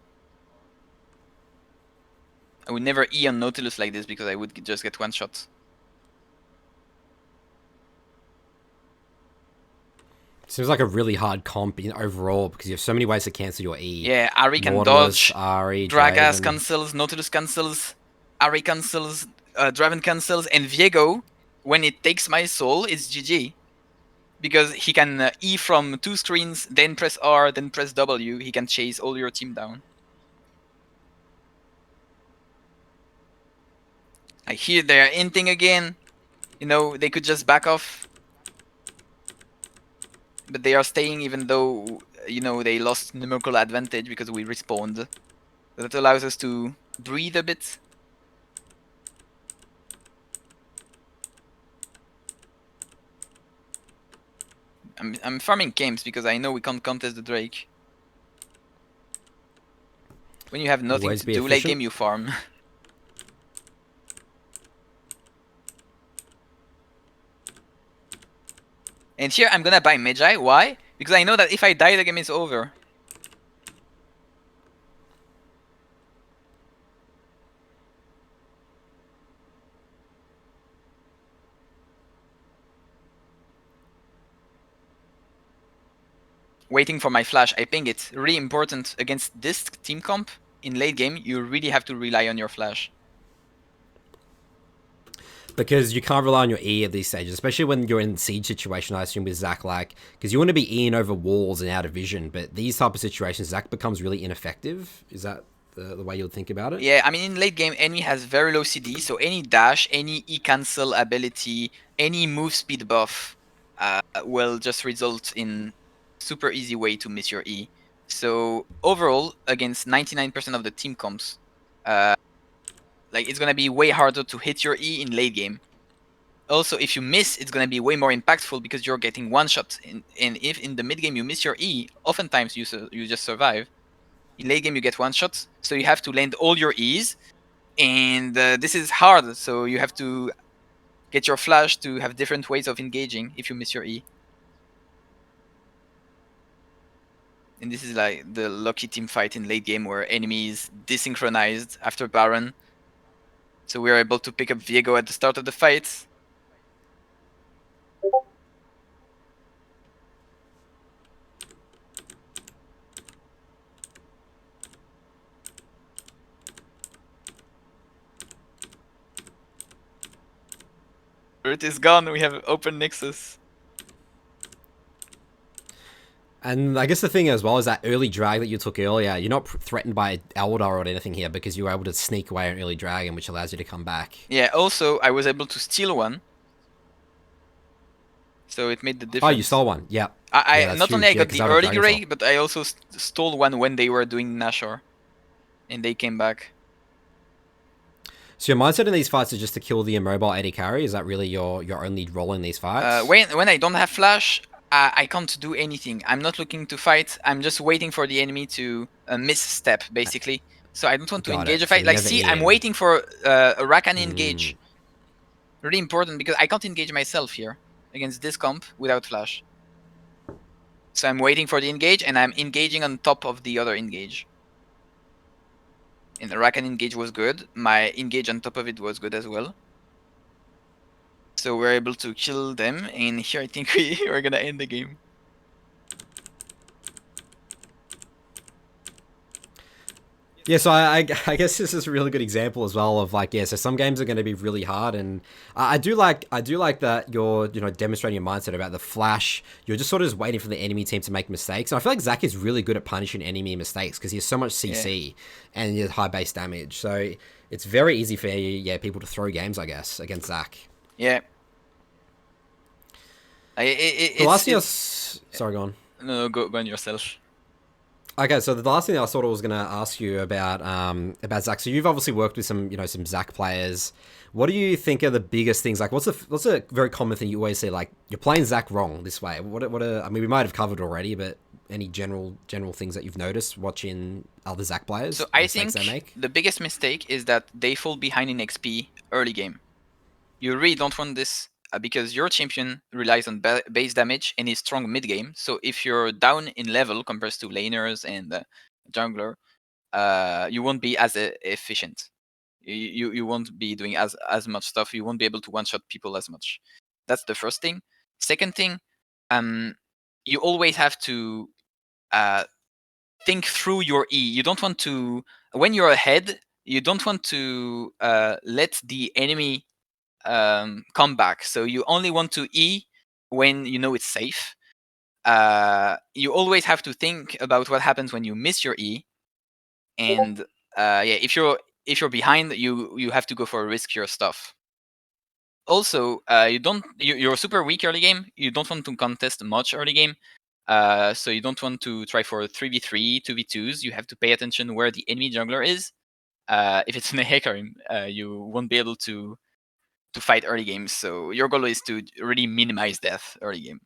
I would never E on Nautilus like this because I would just get one shot. Seems like a really hard comp in overall because you have so many ways to cancel your E. Yeah, Ari can Nautilus, dodge, Ari, Dragas Draven. cancels, Nautilus cancels, Ari cancels, Draven cancels, and Viego, when it takes my soul, it's GG. Because he can E from 2 screens, then press R, then press W, he can chase all your team down. I hear they're inting again. You know, they could just back off. But they are staying even though, you know, they lost numerical advantage because we respawned. That allows us to breathe a bit. I'm farming games because I know we can't contest the Drake. When you have nothing Always to be do late efficient. game, you farm. And here I'm gonna buy Magi. Why? Because I know that if I die, the game is over. Waiting for my flash, I ping it. Really important against this team comp. In late game, you really have to rely on your flash. Because you can't rely on your E at these stages, especially when you're in siege situation, I assume, with Zac, like, because you want to be Eing over walls and out of vision, but these type of situations, Zac becomes really ineffective. Is that the way you'll think about it? Yeah, I mean, in late game, enemy has very low CD, so any dash, any E cancel ability, any move speed buff will just result in super easy way to miss your E. So overall, against 99% of the team comps, like it's gonna be way harder to hit your E in late game. Also, if you miss, it's gonna be way more impactful because you're getting one shot. And if in the mid game you miss your E, oftentimes you just survive. In late game you get one shot, so you have to land all your E's, and this is hard. So you have to get your flash to have different ways of engaging if you miss your E. And this is like the lucky team fight in late game where enemies desynchronized after Baron. So we are able to pick up Viego at the start of the fight. It is gone. We have open Nexus. And I guess the thing as well is that early drag that you took earlier, you're not threatened by Eldar or anything here because you were able to sneak away an early dragon, which allows you to come back. Yeah, also, I was able to steal one. So it made the difference. Oh, you stole one. Yeah. I that's not only huge. I got 'Cause the I have a early dragon gray, tail. but I also stole one when they were doing Nashor. And they came back. So your mindset in these fights is just to kill the immobile AD carry? Is that really your only role in these fights? When I don't have flash, I can't do anything. I'm not looking to fight. I'm just waiting for the enemy to misstep, basically. So I don't want to Got engage it. a So fight. you're Like, never see, I'm in. waiting for a Rakan engage. Really important because I can't engage myself here against this comp without flash. So I'm waiting for the engage, and I'm engaging on top of the other engage. And the Rakan engage was good. My engage on top of it was good as well. So we're able to kill them, and here I think we're gonna end the game. Yeah, so I guess this is a really good example as well of like, yeah, so some games are going to be really hard, and I do like that you're demonstrating your mindset about the flash. You're just sort of just waiting for the enemy team to make mistakes, and I feel like Zac is really good at punishing enemy mistakes because he has so much CC and he has high base damage, so it's very easy for people to throw games, I guess, against Zac. Yeah. The last thing sorry, go on. No, go on yourself. Okay, so the last thing I sort of was going to ask you about Zac. So you've obviously worked with some some Zac players. What do you think are the biggest things? Like, what's a very common thing you always say? Like, you're playing Zac wrong this way. I mean, we might have covered already, but any general things that you've noticed watching other Zac players? So I Mistakes think they make? the biggest mistake is that they fall behind in XP early game. You really don't want this because your champion relies on base damage and is strong mid game. So if you're down in level compared to laners and jungler, you won't be as efficient. You won't be doing as much stuff. You won't be able to one shot people as much. That's the first thing. Second thing, you always have to think through your E. You don't want to, when you're ahead, you don't want to let the enemy come back. So you only want to E when you know it's safe. You always have to think about what happens when you miss your E. And if you're behind, you have to go for riskier stuff. Also, you're super weak early game. You don't want to contest much early game. So you don't want to try for 3v3, 2v2s. You have to pay attention where the enemy jungler is. If it's in a Hecarim, you won't be able to fight early game. So your goal is to really minimize death early game.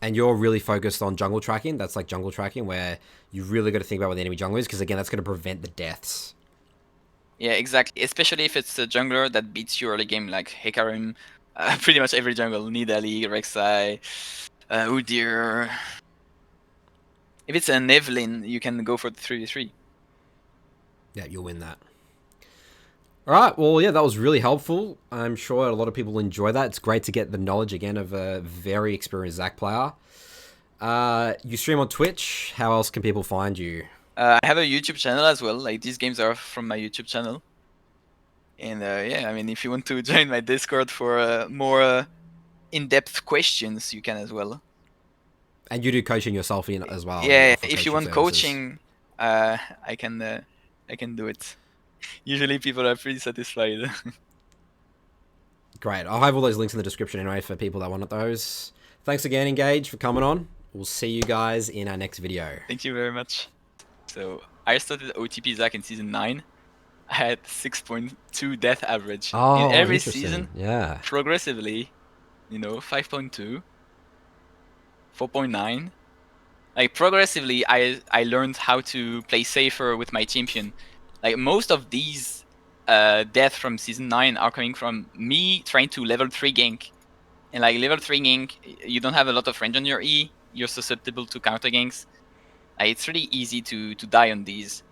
And you're really focused on jungle tracking. That's like jungle tracking where you really got to think about where the enemy jungle is because again, that's going to prevent the deaths. Yeah, exactly. Especially if it's a jungler that beats you early game, like Hecarim. Pretty much every jungle, Nidalee, Rek'Sai, Udyr. If it's an Evelyn, you can go for the 3v3. Yeah, you'll win that. All right. Well, yeah, that was really helpful. I'm sure a lot of people enjoy that. It's great to get the knowledge again of a very experienced Zac player. You stream on Twitch. How else can people find you? I have a YouTube channel as well. Like, these games are from my YouTube channel. And yeah, I mean, if you want to join my Discord for more in-depth questions, you can as well. And you do coaching yourself in as well. You Yeah, offer if you coaching want services. coaching, I can do it. Usually people are pretty satisfied. Great. I'll have all those links in the description anyway for people that want those. Thanks again, Engage, for coming on. We'll see you guys in our next video. Thank you very much. So I started OTP Zac in season 9. I had 6.2 death average. In Oh, every interesting. season, Yeah. progressively, 5.2, 4.9. Like, progressively, I learned how to play safer with my champion. Like, most of these deaths from season 9 are coming from me trying to level 3 gank. And like, level 3 gank, you don't have a lot of range on your E. You're susceptible to counter ganks. It's really easy to die on these.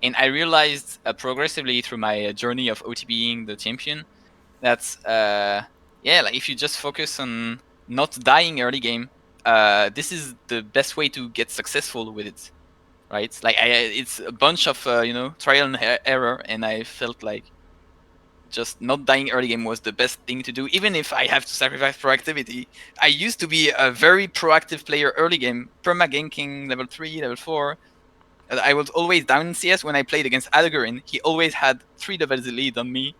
And I realized progressively through my journey of OTBing the champion that like, if you just focus on not dying early game, this is the best way to get successful with it, right? Like it's a bunch of trial and error, and I felt like just not dying early game was the best thing to do, even if I have to sacrifice proactivity. I used to be a very proactive player early game, perma ganking level 3, level 4. I was always down in CS when I played against Algorin. He always had 3 levels lead on me.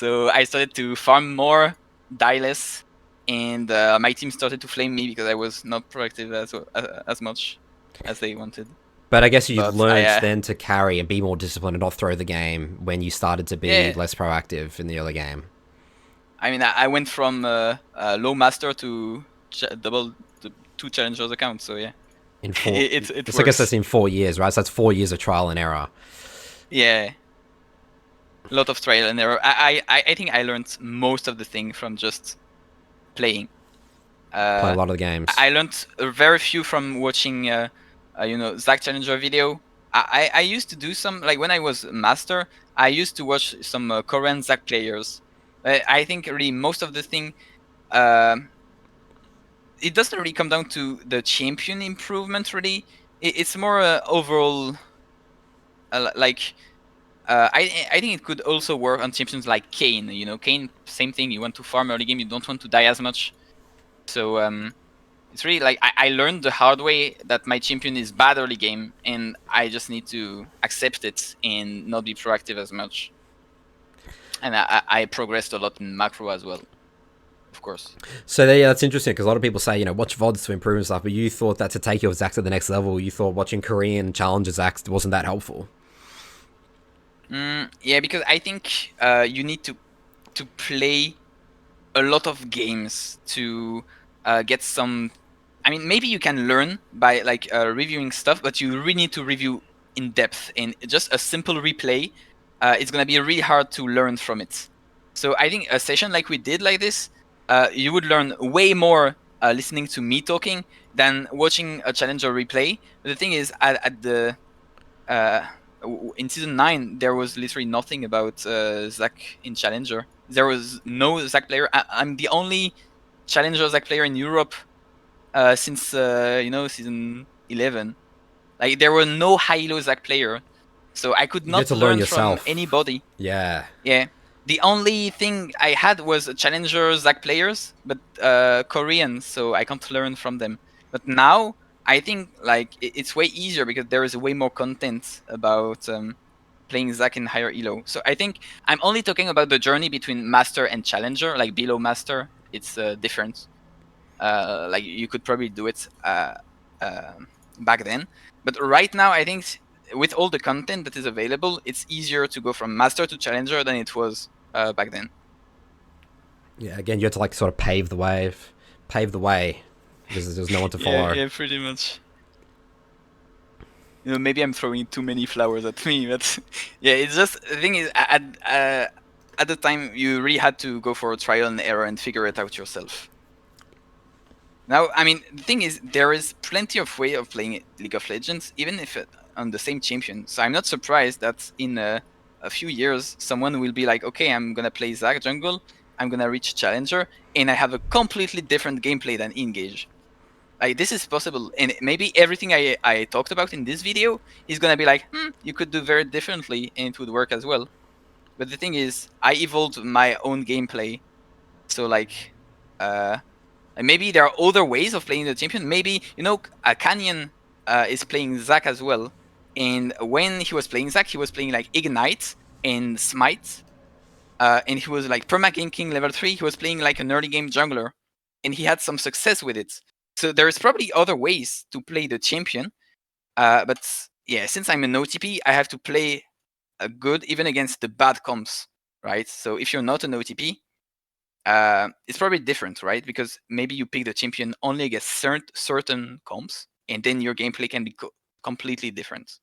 So I started to farm more, die less, and my team started to flame me because I was not proactive as much as they wanted. But I guess you But learned then to carry and be more disciplined and not throw the game when you started to be yeah, less proactive in the early game. I mean, I went from low master to double to 2 challengers accounts. So yeah, In four, it so I guess that's works. in 4 years, right? So that's 4 years of trial and error. Yeah, a lot of trial and error. I think I learned most of the thing from just playing. Playing a Uh, lot of the games. I learned very few from watching, Zac Challenger video. I used to do some, like when I was master, I used to watch some Korean Zac players. I think really most of the thing, it doesn't really come down to the champion improvement. Really, it's more overall, like. I think it could also work on champions like Kane. Kane, same thing. You want to farm early game. You don't want to die as much. So it's really like I learned the hard way that my champion is bad early game, and I just need to accept it and not be proactive as much. And I progressed a lot in macro as well, of course. So yeah, that's interesting because a lot of people say, watch VODs to improve and stuff, but you thought that to take your Zac to the next level, you thought watching Korean challenger Zacs wasn't that helpful. Yeah, because I think you need to play a lot of games to get some. I mean, maybe you can learn by like reviewing stuff, but you really need to review in depth. And just a simple replay, it's gonna be really hard to learn from it. So I think a session like we did like this, you would learn way more listening to me talking than watching a challenger replay. But the thing is, at the uh, in season 9 there was literally nothing about Zac in challenger. There was no Zac player. I'm the only challenger Zac player in Europe since season 11. Like there were no high elo Zac player, so I could You had not to learn learn from yourself. anybody. Yeah. Yeah, the only thing I had was challenger Zac players, but Korean, so I can't learn from them. But now I think like it's way easier because there is way more content about playing Zac in higher elo. So I think I'm only talking about the journey between master and challenger. Like below master, it's different. Like you could probably do it back then, but right now I think with all the content that is available, it's easier to go from master to challenger than it was back then. Yeah, again, you had to like sort of pave the way because there's no one to Yeah, follow. yeah, pretty much. Maybe I'm throwing too many flowers at me, but yeah, it's just the thing is at the time you really had to go for a trial and error and figure it out yourself. Now, I mean, the thing is, there is plenty of way of playing League of Legends, even if on the same champion. So I'm not surprised that in a few years, someone will be like, okay, I'm gonna play Zac jungle, I'm gonna reach Challenger, and I have a completely different gameplay than Engage. Like this is possible, and maybe everything I talked about in this video is gonna be like, you could do very differently, and it would work as well. But the thing is, I evolved my own gameplay, so like, uh, and maybe there are other ways of playing the champion. Maybe a Canyon is playing Zac as well, and when he was playing Zac, he was playing like Ignite and Smite, and he was like perma ganking level 3. He was playing like an early game jungler, and he had some success with it. So there's probably other ways to play the champion, but yeah, since I'm an OTP, I have to play good even against the bad comps, right? So if you're not an OTP, it's probably different, right? Because maybe you pick the champion only against certain comps, and then your gameplay can be completely different.